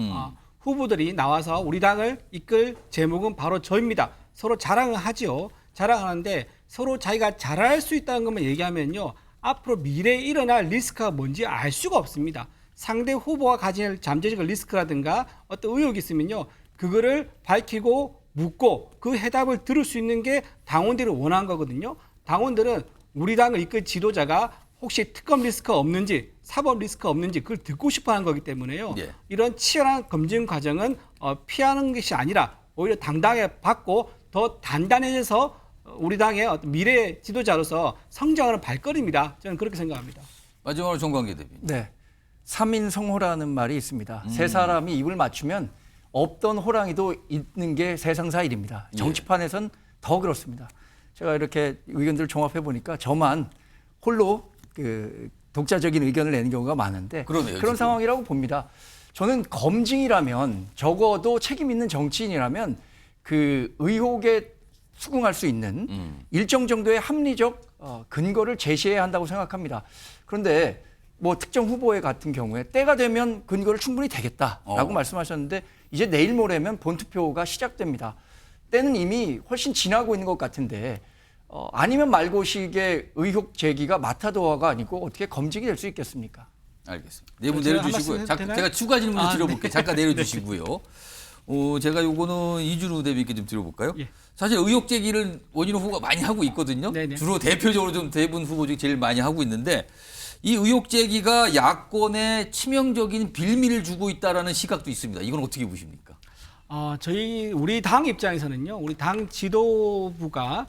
후보들이 나와서 우리 당을 이끌 제목은 바로 저입니다. 서로 자랑을 하지요. 자랑하는데 서로 자기가 잘할 수 있다는 것만 얘기하면요. 앞으로 미래에 일어날 리스크가 뭔지 알 수가 없습니다. 상대 후보가 가질 잠재적 리스크라든가 어떤 의혹이 있으면요. 그거를 밝히고 묻고 그 해답을 들을 수 있는 게 당원들이 원하는 거거든요. 당원들은 우리 당을 이끌 지도자가 혹시 특검 리스크가 없는지 사법 리스크가 없는지 그걸 듣고 싶어하는 거기 때문에요. 예. 이런 치열한 검증 과정은 피하는 것이 아니라 오히려 당당하게 받고 더 단단해져서 우리 당의 어떤 미래 지도자로서 성장하는 발걸음이다. 저는 그렇게 생각합니다. 마지막으로 정광계 대변인. 네. 삼인성호라는 말이 있습니다. 세 사람이 입을 맞추면 없던 호랑이도 있는 게 세상사 일입니다. 정치판에선 더 그렇습니다. 제가 이렇게 의견들을 종합해 보니까 저만 홀로 그 독자적인 의견을 내는 경우가 많은데 그러네요, 그런 지금. 상황이라고 봅니다. 저는 검증이라면 적어도 책임 있는 정치인이라면 그 의혹에 수긍할 수 있는 일정 정도의 합리적 근거를 제시해야 한다고 생각합니다. 그런데 뭐 특정 후보의 같은 경우에 때가 되면 근거를 충분히 대겠다라고 말씀하셨는데 이제 내일 모레면 본투표가 시작됩니다. 때는 이미 훨씬 지나고 있는 것 같은데 아니면 말고식의 의혹 제기가 마타도어가 아니고 어떻게 검증이 될 수 있겠습니까? 알겠습니다. 네 분 제가 한 내려주시고요. 말씀 해도 되나요? 제가 추가 질문을 드려볼게요. 네. 잠깐 내려주시고요. 제가 요거는 이준우 대변인께 좀 드려볼까요? 예. 사실 의혹 제기를 원희룡 후보가 많이 하고 있거든요. 네네. 주로 대표적으로 좀 대분 후보 중에 제일 많이 하고 있는데 이 의혹 제기가 야권에 치명적인 빌미를 주고 있다라는 시각도 있습니다. 이건 어떻게 보십니까? 우리 당 입장에서는요. 우리 당 지도부가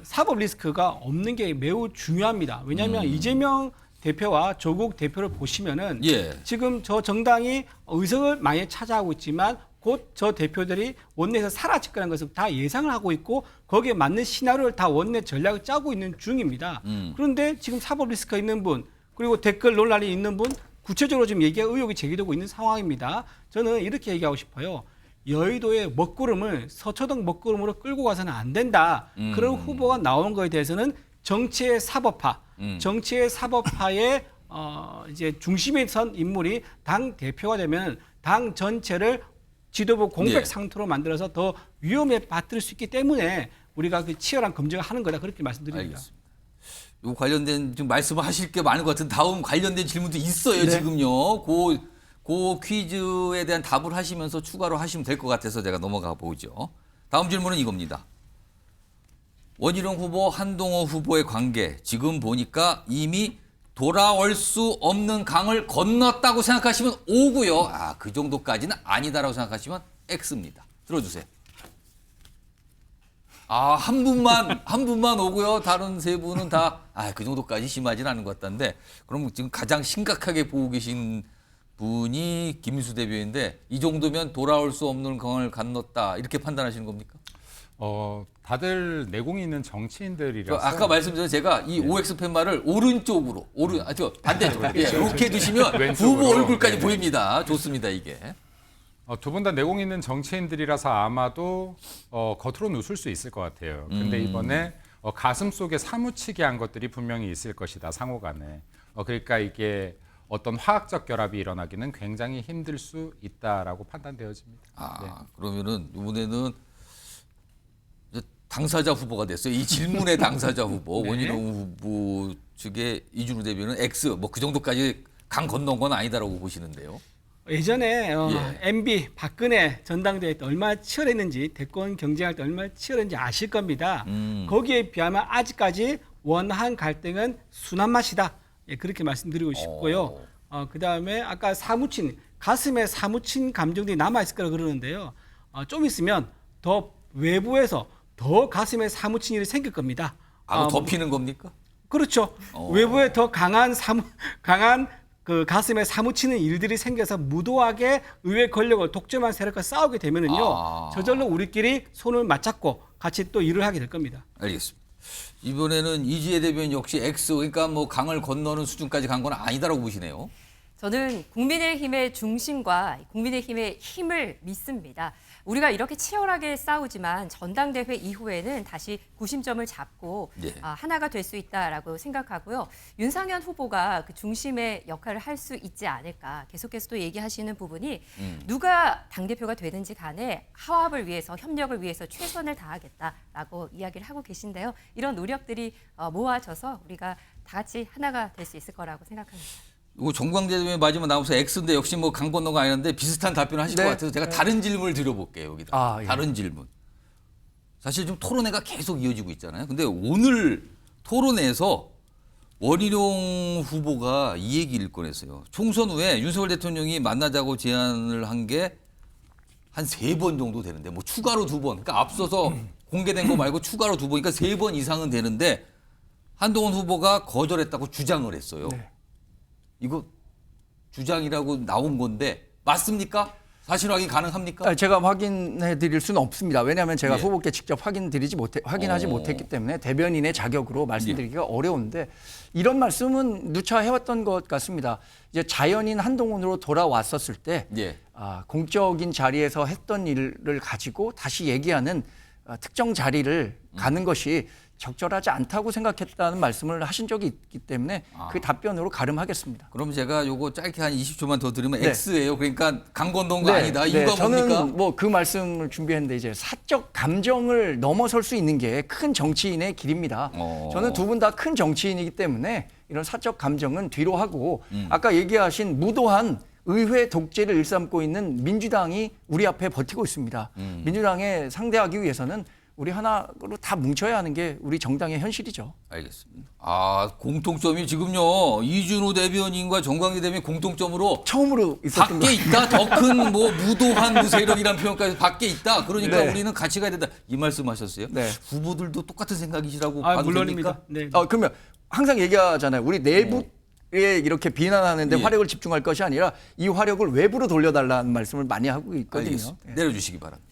사법 리스크가 없는 게 매우 중요합니다. 왜냐하면 이재명 대표와 조국 대표를 보시면은 예. 지금 저 정당이 의석을 많이 차지하고 있지만 곧 저 대표들이 원내에서 사라질 거라는 것을 다 예상을 하고 있고 거기에 맞는 시나리오를 다 원내 전략을 짜고 있는 중입니다. 그런데 지금 사법 리스크가 있는 분 그리고 댓글 논란이 있는 분 구체적으로 지금 의혹이 제기되고 있는 상황입니다. 저는 이렇게 얘기하고 싶어요. 여의도의 먹구름을 서초동 먹구름으로 끌고 가서는 안 된다. 그런 후보가 나온 거에 대해서는 정치의 사법화, 정치의 사법화의 이제 중심에 선 인물이 당 대표가 되면 당 전체를 지도부 공백 예. 상태로 만들어서 더 위험에 빠뜨릴 수 있기 때문에 우리가 그 치열한 검증을 하는 거다 그렇게 말씀드립니다. 알겠습니다. 요 관련된 좀 말씀하실 게 많은 것 같은 다음 관련된 질문도 있어요. 네. 지금요. 그 퀴즈에 대한 답을 하시면서 추가로 하시면 될 것 같아서 제가 넘어가 보죠. 다음 질문은 이겁니다. 원희룡 후보, 한동호 후보의 관계 지금 보니까 이미 돌아올 수 없는 강을 건넜다고 생각하시면 O고요. 그 정도까지는 아니다라고 생각하시면 X입니다. 들어주세요. 한 분만 오고요. 다른 세 분은 다, 그 정도까지 심하진 않은 것 같던데, 그럼 지금 가장 심각하게 보고 계신 분이 김민수 대변인인데, 이 정도면 돌아올 수 없는 강을 건넜다, 이렇게 판단하시는 겁니까? 다들 내공이 있는 정치인들이라서 아까 말씀드린 제가 이 OX 팻말을 오른쪽으로, 반대쪽으로, 이렇게 두시면 왼쪽으로. 후보 얼굴까지 네네. 보입니다. 좋습니다, 이게. 두 분 다 내공 있는 정치인들이라서 아마도 겉으로는 웃을 수 있을 것 같아요. 근데 이번에 가슴 속에 사무치게 한 것들이 분명히 있을 것이다, 상호간에. 그러니까 이게 어떤 화학적 결합이 일어나기는 굉장히 힘들 수 있다라고 판단되어집니다. 네. 그러면은 이번에는 이제 당사자 후보가 됐어요. 이 질문의 당사자 후보 네. 원희룡 후보 측의 이준우 대변인은 X 뭐 그 정도까지 강 건넌 건 아니다라고 보시는데요. 예전에 예. MB 박근혜 전당대회 때 얼마나 치열했는지 대권 경쟁할 때 얼마나 치열했는지 아실 겁니다. 거기에 비하면 아직까지 원한 갈등은 순한 맛이다. 예, 그렇게 말씀드리고 싶고요. 그다음에 아까 사무친 가슴에 사무친 감정들이 남아 있을 거라 그러는데요. 좀 있으면 더 외부에서 더 가슴에 사무친 일이 생길 겁니다. 그거 덮이는 겁니까? 그렇죠. 외부에 더 강한 그 가슴에 사무치는 일들이 생겨서 무도하게 의회 권력을 독점한 세력과 싸우게 되면은요, 저절로 우리끼리 손을 맞잡고 같이 또 일을 하게 될 겁니다. 알겠습니다. 이번에는 이지혜 대변인 역시 X, 그러니까 뭐 강을 건너는 수준까지 간 건 아니다라고 보시네요. 저는 국민의힘의 중심과 국민의힘의 힘을 믿습니다. 우리가 이렇게 치열하게 싸우지만 전당대회 이후에는 다시 구심점을 잡고 네. 하나가 될 수 있다라고 생각하고요. 윤상현 후보가 그 중심의 역할을 할 수 있지 않을까. 계속해서 또 얘기하시는 부분이 누가 당대표가 되든지 간에 화합을 위해서 협력을 위해서 최선을 다하겠다라고 이야기를 하고 계신데요. 이런 노력들이 모아져서 우리가 다 같이 하나가 될 수 있을 거라고 생각합니다. 이거 정광재 대변인 마지막 나오면서 X인데 역시 뭐 강 건넌 거 아니는데 비슷한 답변을 하실 네. 것 같아서 제가 다른 질문을 드려볼게요. 여기다. 예. 다른 질문. 사실 좀 토론회가 계속 이어지고 있잖아요. 근데 오늘 토론회에서 원희룡 후보가 이 얘기를 꺼냈어요. 총선 후에 윤석열 대통령이 만나자고 제안을 한 게 한 3번 정도 되는데 뭐 추가로 2번. 그러니까 앞서서 공개된 거 말고 추가로 2번. 그러니까 3번 이상은 되는데 한동훈 후보가 거절했다고 주장을 했어요. 네. 이거 주장이라고 나온 건데 맞습니까? 사실 확인 가능합니까? 제가 확인해 드릴 수는 없습니다. 왜냐하면 제가 예. 후보께 직접 확인하지 못했기 때문에 대변인의 자격으로 말씀드리기가 어려운데 이런 말씀은 누차 해왔던 것 같습니다. 이제 자연인 한동훈으로 돌아왔었을 때 예. 공적인 자리에서 했던 일을 가지고 다시 얘기하는 특정 자리를 가는 것이 적절하지 않다고 생각했다는 말씀을 하신 적이 있기 때문에 그 답변으로 가름하겠습니다. 그럼 제가 요거 짧게 한 20초만 더 드리면 네. X예요. 그러니까 강 건넌 거 아니다. 이유가 저는 뭡니까? 뭐 그 말씀을 준비했는데 이제 사적 감정을 넘어설 수 있는 게 큰 정치인의 길입니다. 저는 두 분 다 큰 정치인이기 때문에 이런 사적 감정은 뒤로 하고 아까 얘기하신 무도한 의회 독재를 일삼고 있는 민주당이 우리 앞에 버티고 있습니다. 민주당에 상대하기 위해서는 우리 하나로 다 뭉쳐야 하는 게 우리 정당의 현실이죠. 알겠습니다. 공통점이 지금요. 이준우 대변인과 정광재 대변인 공통점으로 처음으로 있었던 밖에 거. 있다. 더 큰 뭐 무도한 무세력이라는 표현까지 밖에 있다. 그러니까 네. 우리는 같이 가야 된다. 이 말씀하셨어요. 네. 후보들도 똑같은 생각이시라고 봐도 물론입니다. 됩니까? 네. 그러면 항상 얘기하잖아요. 우리 내부에 이렇게 비난하는데 예. 화력을 집중할 것이 아니라 이 화력을 외부로 돌려달라는 말씀을 많이 하고 있거든요. 알겠습니다. 내려주시기 바랍니다.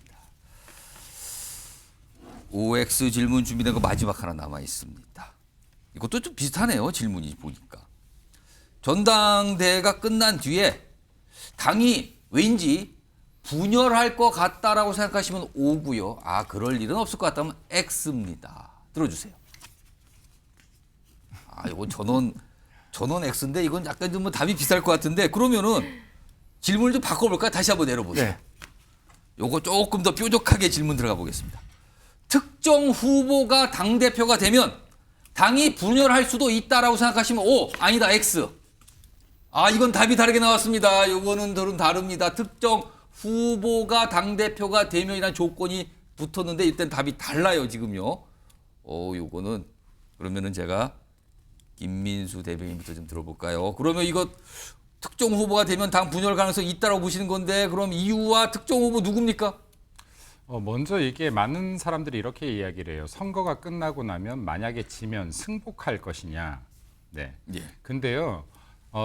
OX 질문 준비된 거 마지막 하나 남아 있습니다. 이것도 좀 비슷하네요. 질문이 보니까. 전당대회가 끝난 뒤에 당이 왠지 분열할 것 같다라고 생각하시면 O고요. 그럴 일은 없을 것 같다면 X입니다. 들어주세요. 이건 전원 X인데 이건 약간 좀 뭐 답이 비쌀 것 같은데 그러면은 질문을 좀 바꿔볼까요? 다시 한번 내려보세요. 네. 요거 조금 더 뾰족하게 질문 들어가 보겠습니다. 특정 후보가 당대표가 되면 당이 분열할 수도 있다라고 생각하시면 O, 아니다, X. 이건 답이 다르게 나왔습니다. 요거는 다릅니다. 특정 후보가 당대표가 되면이라는 조건이 붙었는데 일단 답이 달라요, 지금요. 요거는 그러면은 제가 김민수 대변인부터 좀 들어볼까요? 그러면 이거 특정 후보가 되면 당 분열 가능성이 있다라고 보시는 건데 그럼 이유와 특정 후보 누굽니까? 먼저 이게 많은 사람들이 이렇게 이야기를 해요. 선거가 끝나고 나면 만약에 지면 승복할 것이냐. 네. 예. 근데요.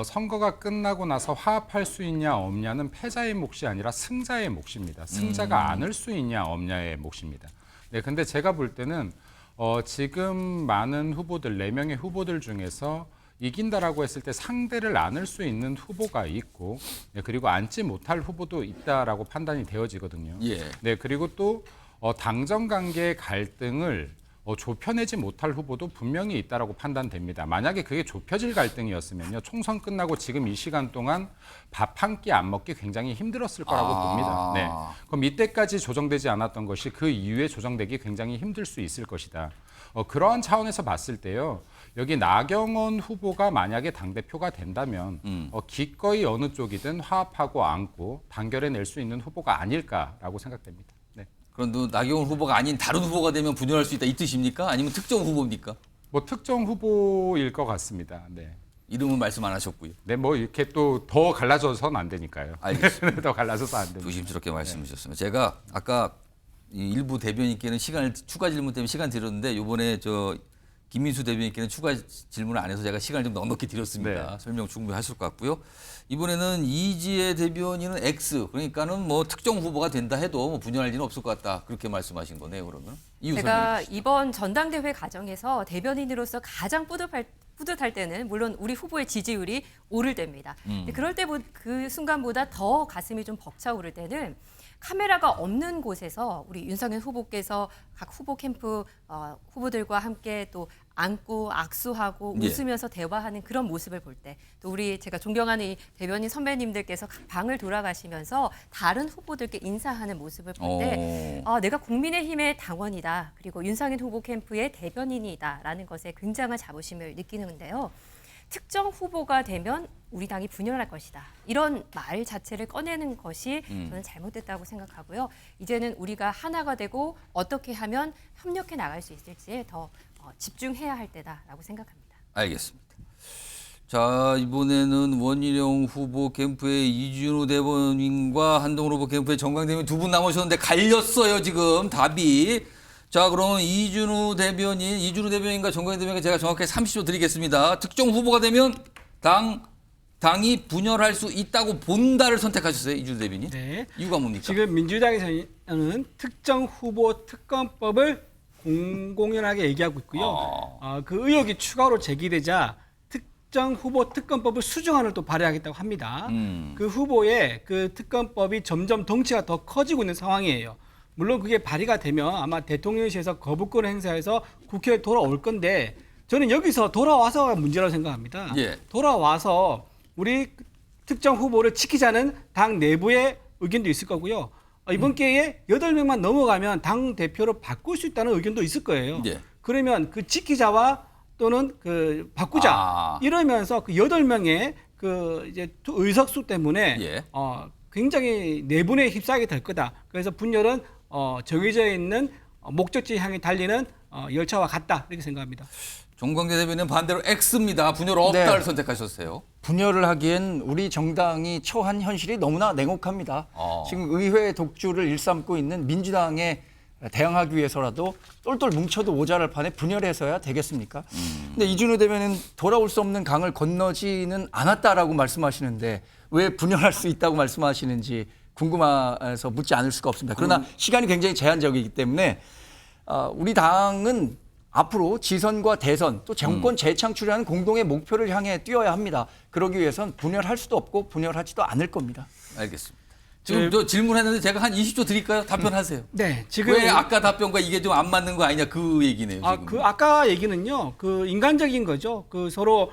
선거가 끝나고 나서 화합할 수 있냐 없냐는 패자의 몫이 아니라 승자의 몫입니다. 승자가 안을 수 있냐 없냐의 몫입니다. 네, 근데 제가 볼 때는 지금 많은 후보들, 4명의 후보들 중에서 이긴다라고 했을 때 상대를 안을 수 있는 후보가 있고, 네, 그리고 안지 못할 후보도 있다라고 판단이 되어지거든요. 예. 네, 그리고 또 당정 관계 갈등을 좁혀내지 못할 후보도 분명히 있다라고 판단됩니다. 만약에 그게 좁혀질 갈등이었으면요, 총선 끝나고 지금 이 시간 동안 밥 한 끼 안 먹기 굉장히 힘들었을 거라고 봅니다. 네, 그럼 이때까지 조정되지 않았던 것이 그 이후에 조정되기 굉장히 힘들 수 있을 것이다. 그러한 차원에서 봤을 때요, 여기 나경원 후보가 만약에 당대표가 된다면 기꺼이 어느 쪽이든 화합하고 안고 단결해낼 수 있는 후보가 아닐까라고 생각됩니다. 네. 그런데 나경원 후보가 아닌 다른 후보가 되면 분열할 수 있다 이 뜻입니까? 아니면 특정 후보입니까? 뭐 특정 후보일 것 같습니다. 네. 이름은 말씀 안 하셨고요. 네, 뭐 이렇게 또 더 갈라져서는 안 되니까요. 알겠습니다. 더 갈라져서 안 됩니다. 조심스럽게 말씀해 주셨습니다. 제가 아까 이 일부 대변인께는 추가 질문 때문에 시간 드렸는데 이번에 김민수 대변인께는 추가 질문을 안 해서 제가 시간을 좀 넉넉히 드렸습니다. 네. 설명 충분히 하실 것 같고요. 이번에는 이지혜 대변인은 X, 그러니까는 뭐 특정 후보가 된다 해도 뭐 분열할 일은 없을 것 같다. 그렇게 말씀하신 거네요, 그러면. 이유 설명해 제가 주시죠. 이번 전당대회 과정에서 대변인으로서 가장 뿌듯할 때는 물론 우리 후보의 지지율이 오를 때입니다. 근데 그럴 때 그 순간보다 더 가슴이 좀 벅차오를 때는 카메라가 없는 곳에서 우리 윤석열 후보께서 각 후보 캠프 후보들과 함께 또 안고 악수하고 예. 웃으면서 대화하는 그런 모습을 볼 때, 또 우리 제가 존경하는 이 대변인 선배님들께서 각 방을 돌아가시면서 다른 후보들께 인사하는 모습을 볼 때 내가 국민의힘의 당원이다, 그리고 윤석열 후보 캠프의 대변인이다라는 것에 굉장한 자부심을 느끼는데요. 특정 후보가 되면 우리 당이 분열할 것이다, 이런 말 자체를 꺼내는 것이 저는 잘못됐다고 생각하고요. 이제는 우리가 하나가 되고 어떻게 하면 협력해 나갈 수 있을지에 더 집중해야 할 때다라고 생각합니다. 알겠습니다. 자, 이번에는 원희룡 후보 캠프의 이준우 대변인과 한동훈 후보 캠프의 정광 대변인 두 분 남으셨는데 갈렸어요, 지금 답이. 자, 그럼 이준우 대변인과 정광 대변인과 제가 정확하게 30초 드리겠습니다. 특정 후보가 되면 당이 분열할 수 있다고 본다를 선택하셨어요, 이준우 대변인. 네. 이유가 뭡니까? 지금 민주당에서는 특정 후보 특검법을 공공연하게 얘기하고 있고요. 그 의혹이 추가로 제기되자 특정 후보 특검법을 수정안을 또 발의하겠다고 합니다. 그 후보의 그 특검법이 점점 덩치가 더 커지고 있는 상황이에요. 물론 그게 발의가 되면 아마 대통령실에서 거부권 행사해서 국회에 돌아올 건데, 저는 여기서 돌아와서가 문제라고 생각합니다. 예. 돌아와서 우리 특정 후보를 지키자는 당 내부의 의견도 있을 거고요. 이번 기회에 8명만 넘어가면 당 대표로 바꿀 수 있다는 의견도 있을 거예요. 예. 그러면 그 지키자와 또는 그 바꾸자 이러면서 그 8명의 그 이제 의석수 때문에 예. 굉장히 내분에 휩싸이게 될 거다. 그래서 분열은 정해져 있는 목적지 향해 달리는 열차와 같다, 이렇게 생각합니다. 정광대 대변인은 반대로 X입니다. 분열 없다를 네. 선택하셨어요. 분열을 하기엔 우리 정당이 처한 현실이 너무나 냉혹합니다. 지금 의회 독주를 일삼고 있는 민주당에 대항하기 위해서라도 똘똘 뭉쳐도 모자랄 판에 분열해서야 되겠습니까? 근데 이준우 대변인은 돌아올 수 없는 강을 건너지는 않았다라고 말씀하시는데 왜 분열할 수 있다고 말씀하시는지 궁금해서 묻지 않을 수가 없습니다. 그러나 시간이 굉장히 제한적이기 때문에 우리 당은 앞으로 지선과 대선 또 정권 재창출이라는 공동의 목표를 향해 뛰어야 합니다. 그러기 위해선 분열할 수도 없고 분열하지도 않을 겁니다. 알겠습니다. 지금 저 질문했는데 제가 한 20초 드릴까요? 답변하세요. 네, 지금 왜 아까 답변과 이게 좀 안 맞는 거 아니냐 그 얘기네요. 지금. 그 아까 얘기는요, 그 인간적인 거죠. 그 서로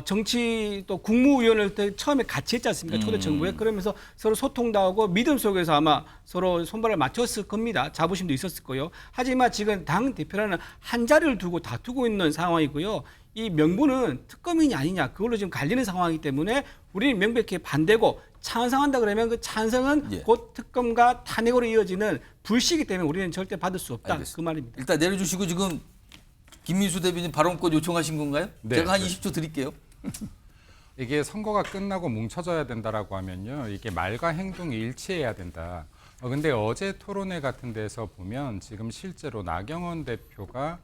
정치 또 국무위원을 때 처음에 같이 했지 않습니까? 초대 정부에. 그러면서 서로 소통도 하고 믿음 속에서 아마 서로 손발을 맞췄을 겁니다. 자부심도 있었을 거예요. 하지만 지금 당 대표라는 한 자리를 두고 다투고 있는 상황이고요. 이 명분은 특검이냐 아니냐, 그걸로 지금 갈리는 상황이기 때문에 우리는 명백히 반대고, 찬성한다 그러면 그 찬성은 곧 특검과 탄핵으로 이어지는 불씨이기 때문에 우리는 절대 받을 수 없다. 알겠습니다. 그 말입니다. 일단 내려주시고 지금 김민수 대변인 발언권 요청하신 건가요? 네. 제가 한 20초 드릴게요. 이게 선거가 끝나고 뭉쳐져야 된다라고 하면요, 이게 말과 행동이 일치해야 된다. 근데 어제 토론회 같은 데서 보면 지금 실제로 나경원 대표가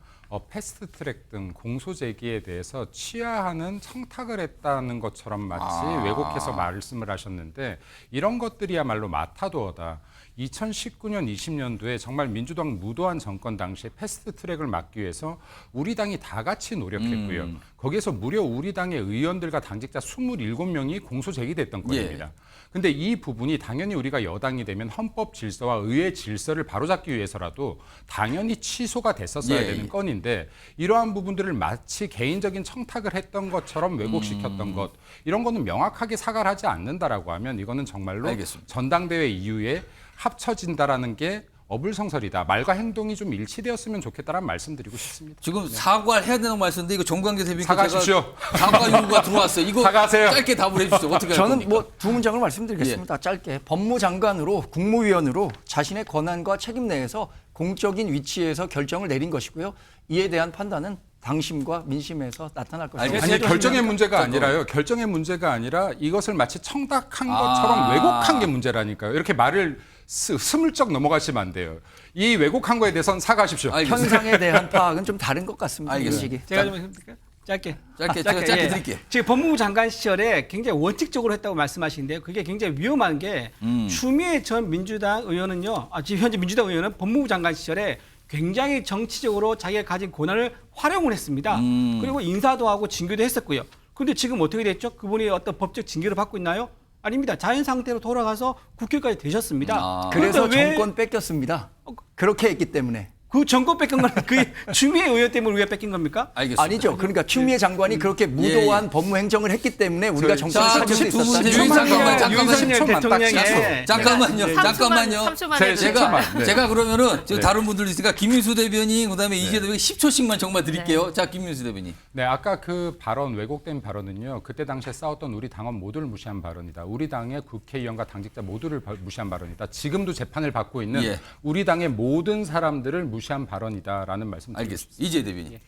패스트트랙 등 공소 제기에 대해서 취하하는 청탁을 했다는 것처럼 마치 왜곡해서 말씀을 하셨는데 이런 것들이야말로 마타도어다. 2019년, 20년도에 정말 민주당 무도한 정권 당시에 패스트트랙을 막기 위해서 우리 당이 다 같이 노력했고요. 거기에서 무려 우리 당의 의원들과 당직자 27명이 공소 제기됐던 건입니다. 근데 이 부분이 당연히 우리가 여당이 되면 헌법 질서와 의회 질서를 바로잡기 위해서라도 당연히 취소가 됐었어야 되는 건인데 이러한 부분들을 마치 개인적인 청탁을 했던 것처럼 왜곡시켰던 것 이런 거는 명확하게 사과를 하지 않는다라고 하면 이거는 정말로 알겠습니다. 전당대회 이후에 합쳐진다라는 게 어불성설이다. 말과 행동이 좀 일치되었으면 좋겠다라는 말씀드리고 싶습니다. 지금 사과를 해야 되는 말씀인데 이거 정광재 대변인 사과하십시오. 사과 요구가 들어왔어요. 이거 사과하세요. 짧게 답을 해주세요. 어떻게 할 저는 겁니까? 뭐 두 문장을 말씀드리겠습니다. 짧게 법무장관으로 국무위원으로 자신의 권한과 책임 내에서 공적인 위치에서 결정을 내린 것이고요. 이에 대한 판단은 당심과 민심에서 나타날 것입니다. 아니 결정의 문제가 아니라요. 결정의 문제가 아니라 이것을 마치 청탁한 것처럼 왜곡한 게 문제라니까요. 이렇게 말을 스물쩍 넘어가시면 안 돼요. 이 왜곡한 거에 대해서는 사과하십시오. 알겠습니다. 현상에 대한 파악은 좀 다른 것 같습니다. 알겠습니다. 인식이. 제가 좀 해볼까요? 짧게. 제가 짧게 드릴게요. 지금 법무부 장관 시절에 굉장히 원칙적으로 했다고 말씀하시는데요. 그게 굉장히 위험한 게 추미애 전 민주당 의원은요. 지금 현재 민주당 의원은 법무부 장관 시절에 굉장히 정치적으로 자기가 가진 권한을 활용을 했습니다. 그리고 인사도 하고 징계도 했었고요. 그런데 지금 어떻게 됐죠? 그분이 어떤 법적 징계를 받고 있나요? 아닙니다. 자연 상태로 돌아가서 국회까지 되셨습니다. 그래서 그런데 왜 정권 뺏겼습니다. 그렇게 했기 때문에. 그 정권 뺏긴 건 그 추미애 의원 때문에 우리가 뺏긴 겁니까? 알겠습니다. 아니죠. 그러니까 추미애 장관이 그렇게 무도한 법무 행정을 했기 때문에 우리가 정권을 자, 찾을 수 두 분 있었다. 잠깐만 윤석열 대통령의 잠깐만요. 3초만 제가 그러면은 지금 다른 분들 있으니까 김민수 대변인 그다음에 이재 대변인 10초씩만 정말 드릴게요. 자, 김민수 대변인. 네, 아까 그 발언 왜곡된 발언은요. 그때 당시에 싸웠던 우리 당원 모두를 무시한 발언이다. 우리 당의 국회의원과 당직자 모두를 무시한 발언이다. 지금도 재판을 받고 있는 우리 당의 모든 사람들을 무시한 발언이다라는 말씀 드리겠습니다. 알겠습니다. 이재 대변인.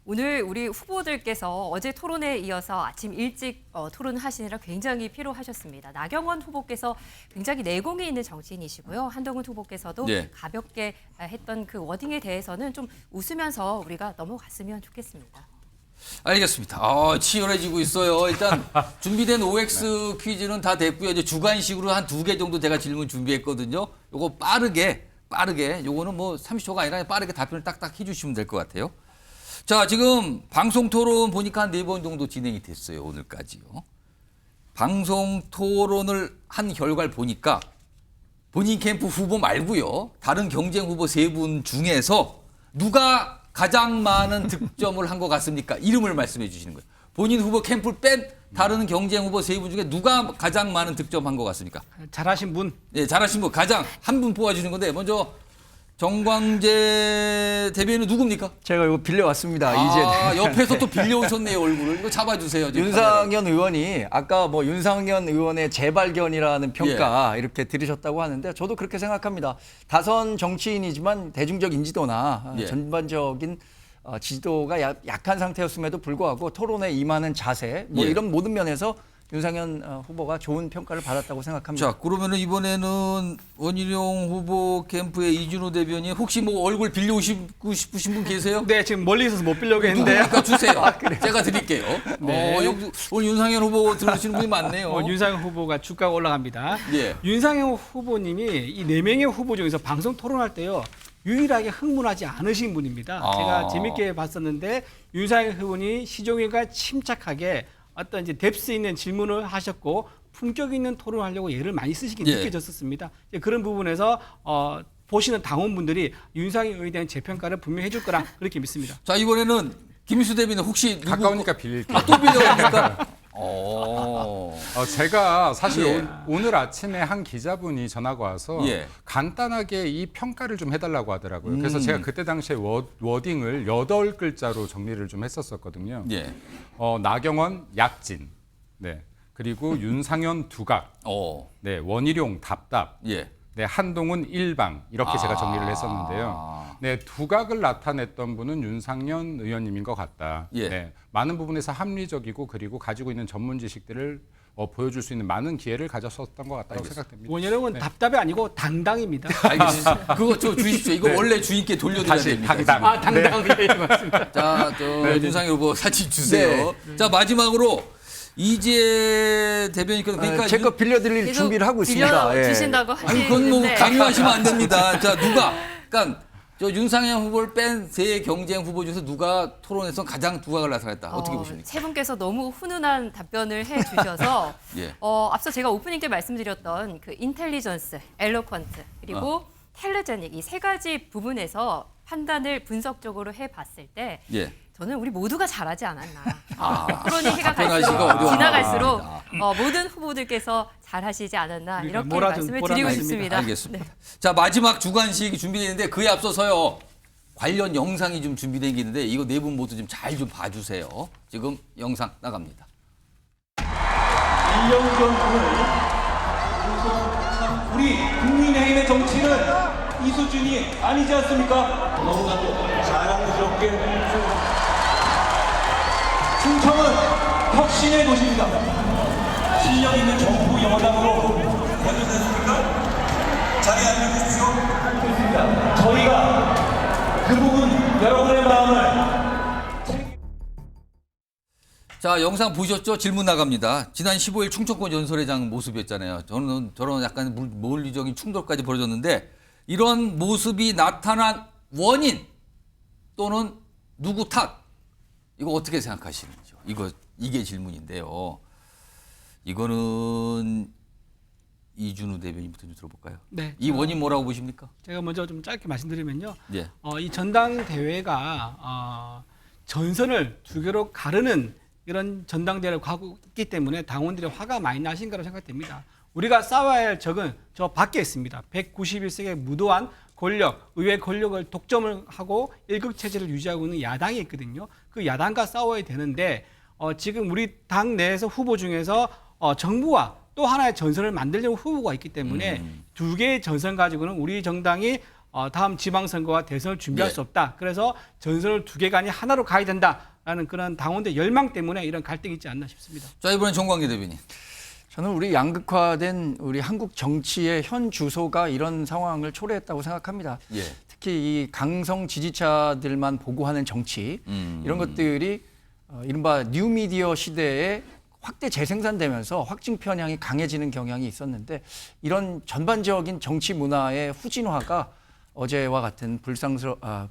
오늘 우리 후보들께서 어제 토론에 이어서 아침 일찍 토론하시느라 굉장히 피로하셨습니다. 나경원 후보께서 굉장히 내공이 있는 정치인이시고요. 한동훈 후보께서도 가볍게 했던 그 워딩에 대해서는 좀 웃으면서 우리가 넘어갔으면 좋겠습니다. 알겠습니다. 치열해지고 있어요. 일단 준비된 OX 퀴즈는 다 됐고요. 이제 주관식으로 한 2개 정도 제가 질문 준비했거든요. 요거 빠르게 요거는 뭐 30초가 아니라 빠르게 답변을 딱딱 해주시면 될 것 같아요. 자, 지금 방송 토론 보니까 한 4번 정도 진행이 됐어요. 오늘까지요. 방송 토론을 한 결과를 보니까 본인 캠프 후보 말고요. 다른 경쟁 후보 3분 중에서 누가 가장 많은 득점을 한 것 같습니까? 이름을 말씀해 주시는 거예요. 본인 후보 캠프를 뺀 다른 경쟁 후보 3분 중에 누가 가장 많은 득점한 것 같습니까? 잘하신 분. 네, 잘하신 분 가장 한 분 뽑아주는 건데 먼저 정광재 대변인은 누굽니까? 제가 이거 빌려왔습니다. 이제 옆에서 또 빌려오셨네요, 얼굴을. 이거 잡아주세요. 지금 윤상현 의원이 아까 뭐 윤상현 의원의 재발견이라는 평가 이렇게 들으셨다고 하는데 저도 그렇게 생각합니다. 다선 정치인이지만 대중적 인지도나 전반적인 지지도가 약한 상태였음에도 불구하고 토론에 임하는 자세 뭐 이런 모든 면에서 윤상현 후보가 좋은 평가를 받았다고 생각합니다. 자, 그러면은 이번에는 원희룡 후보 캠프의 이준호 대변인 혹시 뭐 얼굴 빌려오시고 싶으신 분 계세요? 네, 지금 멀리 있어서 못 빌려고 했는데. 아까 주세요. 제가 드릴게요. 오늘 윤상현 후보 들으시는 분이 많네요. 윤상현 후보가 주가가 올라갑니다. 예. 윤상현 후보님이 이 4명의 후보 중에서 방송 토론할 때요. 유일하게 흥분하지 않으신 분입니다. 제가 재밌게 봤었는데 윤상현 후보니 시종일관 침착하게 어떤 이제 뎁스 있는 질문을 하셨고 품격 있는 토론을 하려고 예를 많이 쓰시긴 느껴졌었습니다. 그런 부분에서 보시는 당원분들이 윤상현 의원에 대한 재평가를 분명히 해줄 거라 그렇게 믿습니다. 자, 이번에는 김민수 대변인 혹시 누구 가까우니까 빌릴게요. 또 빌려갑니까? 제가 사실 오늘 아침에 한 기자분이 전화가 와서 간단하게 이 평가를 좀 해달라고 하더라고요. 그래서 제가 그때 당시에 워딩을 8글자로 정리를 좀 했었거든요. 나경원 약진, 네, 그리고 윤상현 두각, 네, 원희룡 답답, 네, 한동훈 일방 이렇게 제가 정리를 했었는데요. 네, 두각을 나타냈던 분은 윤상현 의원님인 것 같다. 예. 네, 많은 부분에서 합리적이고 그리고 가지고 있는 전문 지식들을 보여줄 수 있는 많은 기회를 가졌었던 것 같다고 생각됩니다. 원희룡은 답답이 아니고 당당입니다. 알겠습니다. 그거 저 주십시오. 이거 원래 주인께 돌려드려야 다시 됩니다. 당당. 아, 당당. 네, 맞습니다. 자, 윤상현 후보 사진 주세요. 자, 마지막으로 이재 대변인께서 그러니까 제 거 빌려드릴 계속 준비를 하고 있습니다. 빌려 예. 주신다고 아니 그건 뭐 하시는데 강요하시면 안 됩니다. 자, 누가 그러니까 저 윤상현 후보를 뺀 세 경쟁 후보 중에서 누가 토론에서 가장 두각을 나타냈다. 어떻게 보십니까? 세 분께서 너무 훈훈한 답변을 해주셔서 예. 앞서 제가 오프닝 때 말씀드렸던 그 인텔리전스, 엘로퀀트 그리고 텔레제닉 이 세 가지 부분에서 판단을 분석적으로 해봤을 때 예. 저는 우리 모두가 잘하지 않았나. 그런 얘기가 답변하시기가 갈수록 어려워요. 지나갈수록 모든 후보들께서 잘하시지 않았나 그러니까 이렇게 몰아준- 말씀을 몰아놨습니다. 드리고 싶습니다. 알겠습니다. 자, 마지막 주관식이 준비되어 있는데 그에 앞서서요. 관련 영상이 좀 준비된 게 있는데 이거 네 분 모두 좀 잘 좀 봐주세요. 지금 영상 나갑니다. 1년 전을 참 우리 국민의힘의 정치는 이 수준이 아니지 않습니까? 너무나도 자랑스럽게 생각합니다. 충청은 혁신의 도시입니다. 실력 있는 정부 여당으로 거듭됐습니까? 자리 앉아주십시오. 좋습니다. 저희가 그 부분 여러분의 마음을 자, 영상 보셨죠? 질문 나갑니다. 지난 15일 충청권 연설회장 모습이었잖아요. 저런 약간 물리적인 충돌까지 벌어졌는데 이런 모습이 나타난 원인 또는 누구 탓 이거 어떻게 생각하시는지요? 이게 질문인데요. 이거는 이준우 대변인부터 좀 들어볼까요? 네. 이 원인 뭐라고 보십니까? 제가 먼저 좀 짧게 말씀드리면요. 예. 이 전당대회가 전선을 두 개로 가르는 이런 전당대회를 가고 있기 때문에 당원들이 화가 많이 나신 거라고 생각됩니다. 우리가 싸워야 할 적은 저 밖에 있습니다. 191석의 무도한 권력, 의회 권력을 독점을 하고 일극 체제를 유지하고 있는 야당이 있거든요. 그 야당과 싸워야 되는데 지금 우리 당 내에서 후보 중에서 정부와 또 하나의 전선을 만들려는 후보가 있기 때문에 두 개의 전선 가지고는 우리 정당이 다음 지방선거와 대선을 준비할 예. 수 없다. 그래서 전선을 두 개가 아닌 하나로 가야 된다라는 그런 당원들 열망 때문에 이런 갈등이 있지 않나 싶습니다. 자, 이번엔 정광기 대변인. 저는 우리 양극화된 우리 한국 정치의 현 주소가 이런 상황을 초래했다고 생각합니다. 예. 특히 이 강성 지지자들만 보고하는 정치 이런 것들이 이른바 뉴미디어 시대에 확대 재생산되면서 확증 편향이 강해지는 경향이 있었는데 이런 전반적인 정치 문화의 후진화가 어제와 같은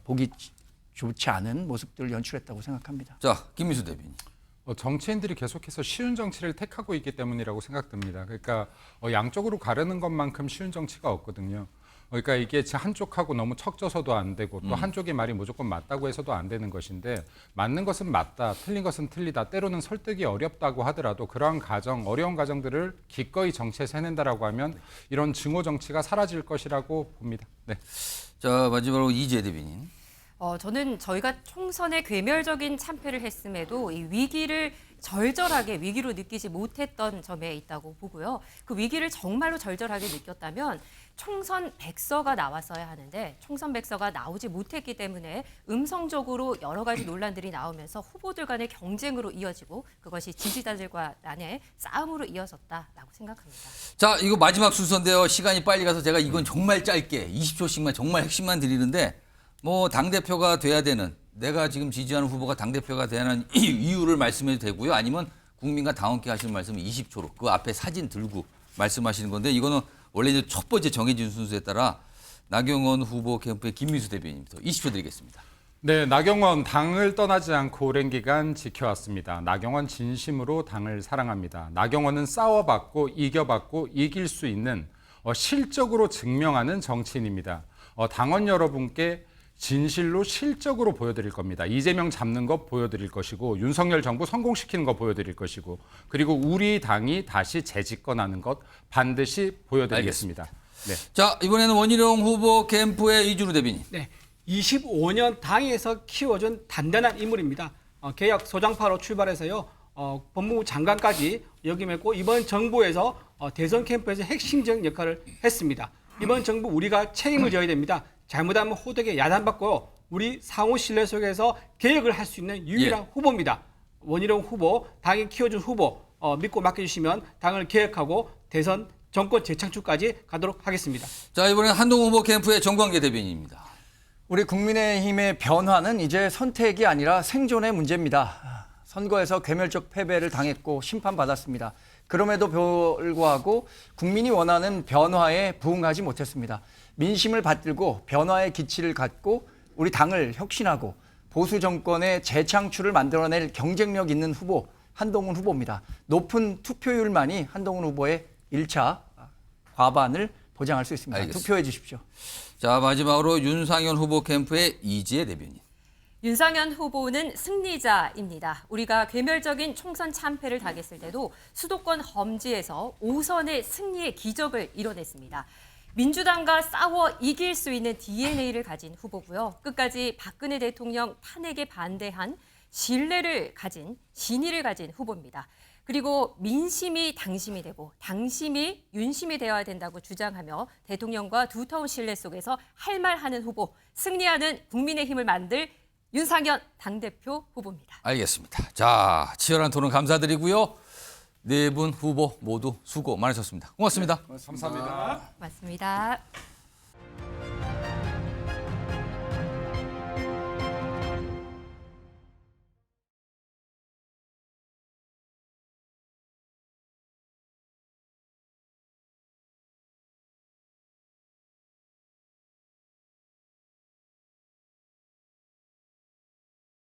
보기 좋지 않은 모습들을 연출했다고 생각합니다. 자, 김미수 대변인. 정치인들이 계속해서 쉬운 정치를 택하고 있기 때문이라고 생각됩니다. 그러니까 양쪽으로 가르는 것만큼 쉬운 정치가 없거든요. 그러니까 이게 한쪽하고 너무 척져서도 안 되고 또 한쪽의 말이 무조건 맞다고 해서도 안 되는 것인데 맞는 것은 맞다, 틀린 것은 틀리다, 때로는 설득이 어렵다고 하더라도 그러한 어려운 과정들을 기꺼이 정치에서 해낸다라고 하면 이런 증오 정치가 사라질 것이라고 봅니다. 네. 자, 마지막으로 이재 대변인. 저는 저희가 총선에 괴멸적인 참패를 했음에도 이 위기를 절절하게 위기로 느끼지 못했던 점에 있다고 보고요. 그 위기를 정말로 절절하게 느꼈다면 총선 백서가 나왔어야 하는데 총선 백서가 나오지 못했기 때문에 음성적으로 여러 가지 논란들이 나오면서 후보들 간의 경쟁으로 이어지고 그것이 지지자들과 간의 싸움으로 이어졌다라고 생각합니다. 자, 이거 마지막 순서인데요. 시간이 빨리 가서 제가 이건 정말 짧게 20초씩만 정말 핵심만 드리는데 뭐 당대표가 돼야 되는 내가 지금 지지하는 후보가 당대표가 돼야 하는 이유를 말씀해도 되고요. 아니면 국민과 당원께 하시는 말씀은 20초로 그 앞에 사진 들고 말씀하시는 건데 이거는 원래 이제 첫 번째 정해진 순서에 따라 나경원 후보 캠프의 김미수 대변인부터 20초 드리겠습니다. 네, 나경원 당을 떠나지 않고 오랜 기간 지켜왔습니다. 나경원 진심으로 당을 사랑합니다. 나경원은 싸워봤고 이겨봤고 이길 수 있는 실적으로 증명하는 정치인입니다. 당원 여러분께 진실로 실적으로 보여드릴 겁니다. 이재명 잡는 거 보여드릴 것이고 윤석열 정부 성공시키는 거 보여드릴 것이고 그리고 우리 당이 다시 재집권하는 것 반드시 보여드리겠습니다. 네. 자, 이번에는 원희룡 후보 캠프의 이준우 대변인. 네, 25년 당에서 키워준 단단한 인물입니다. 개혁 소장파로 출발해서요. 법무부 장관까지 역임했고 이번 정부에서 대선 캠프에서 핵심적인 역할을 했습니다. 이번 정부 우리가 책임을 져야 됩니다. 잘못하면 호되게 야단받고 우리 상호 신뢰 속에서 개혁을 할 수 있는 유일한 후보입니다. 원희룡 후보, 당이 키워준 후보 믿고 맡겨주시면 당을 개혁하고 대선 정권 재창출까지 가도록 하겠습니다. 자, 이번엔 한동훈 후보 캠프의 정광계 대변인입니다. 우리 국민의힘의 변화는 이제 선택이 아니라 생존의 문제입니다. 선거에서 괴멸적 패배를 당했고 심판받았습니다. 그럼에도 불구하고 국민이 원하는 변화에 부응하지 못했습니다. 민심을 받들고 변화의 기치를 갖고 우리 당을 혁신하고 보수 정권의 재창출을 만들어낼 경쟁력 있는 후보 한동훈 후보입니다. 높은 투표율만이 한동훈 후보의 1차 과반을 보장할 수 있습니다. 알겠습니다. 투표해 주십시오. 자, 마지막으로 윤상현 후보 캠프의 이지혜 대변인. 윤상현 후보는 승리자입니다. 우리가 괴멸적인 총선 참패를 당했을 때도 수도권 험지에서 5선의 승리의 기적을 이뤄냈습니다. 민주당과 싸워 이길 수 있는 DNA를 가진 후보고요. 끝까지 박근혜 대통령 탄핵에 반대한 신뢰를 가진 진위를 가진 후보입니다. 그리고 민심이 당심이 되고 당심이 윤심이 되어야 된다고 주장하며 대통령과 두터운 신뢰 속에서 할 말하는 후보, 승리하는 국민의힘을 만들 윤상현 당대표 후보입니다. 알겠습니다. 자, 치열한 토론 감사드리고요. 네 분 후보 모두 수고 많으셨습니다. 고맙습니다. 감사합니다. 맞습니다.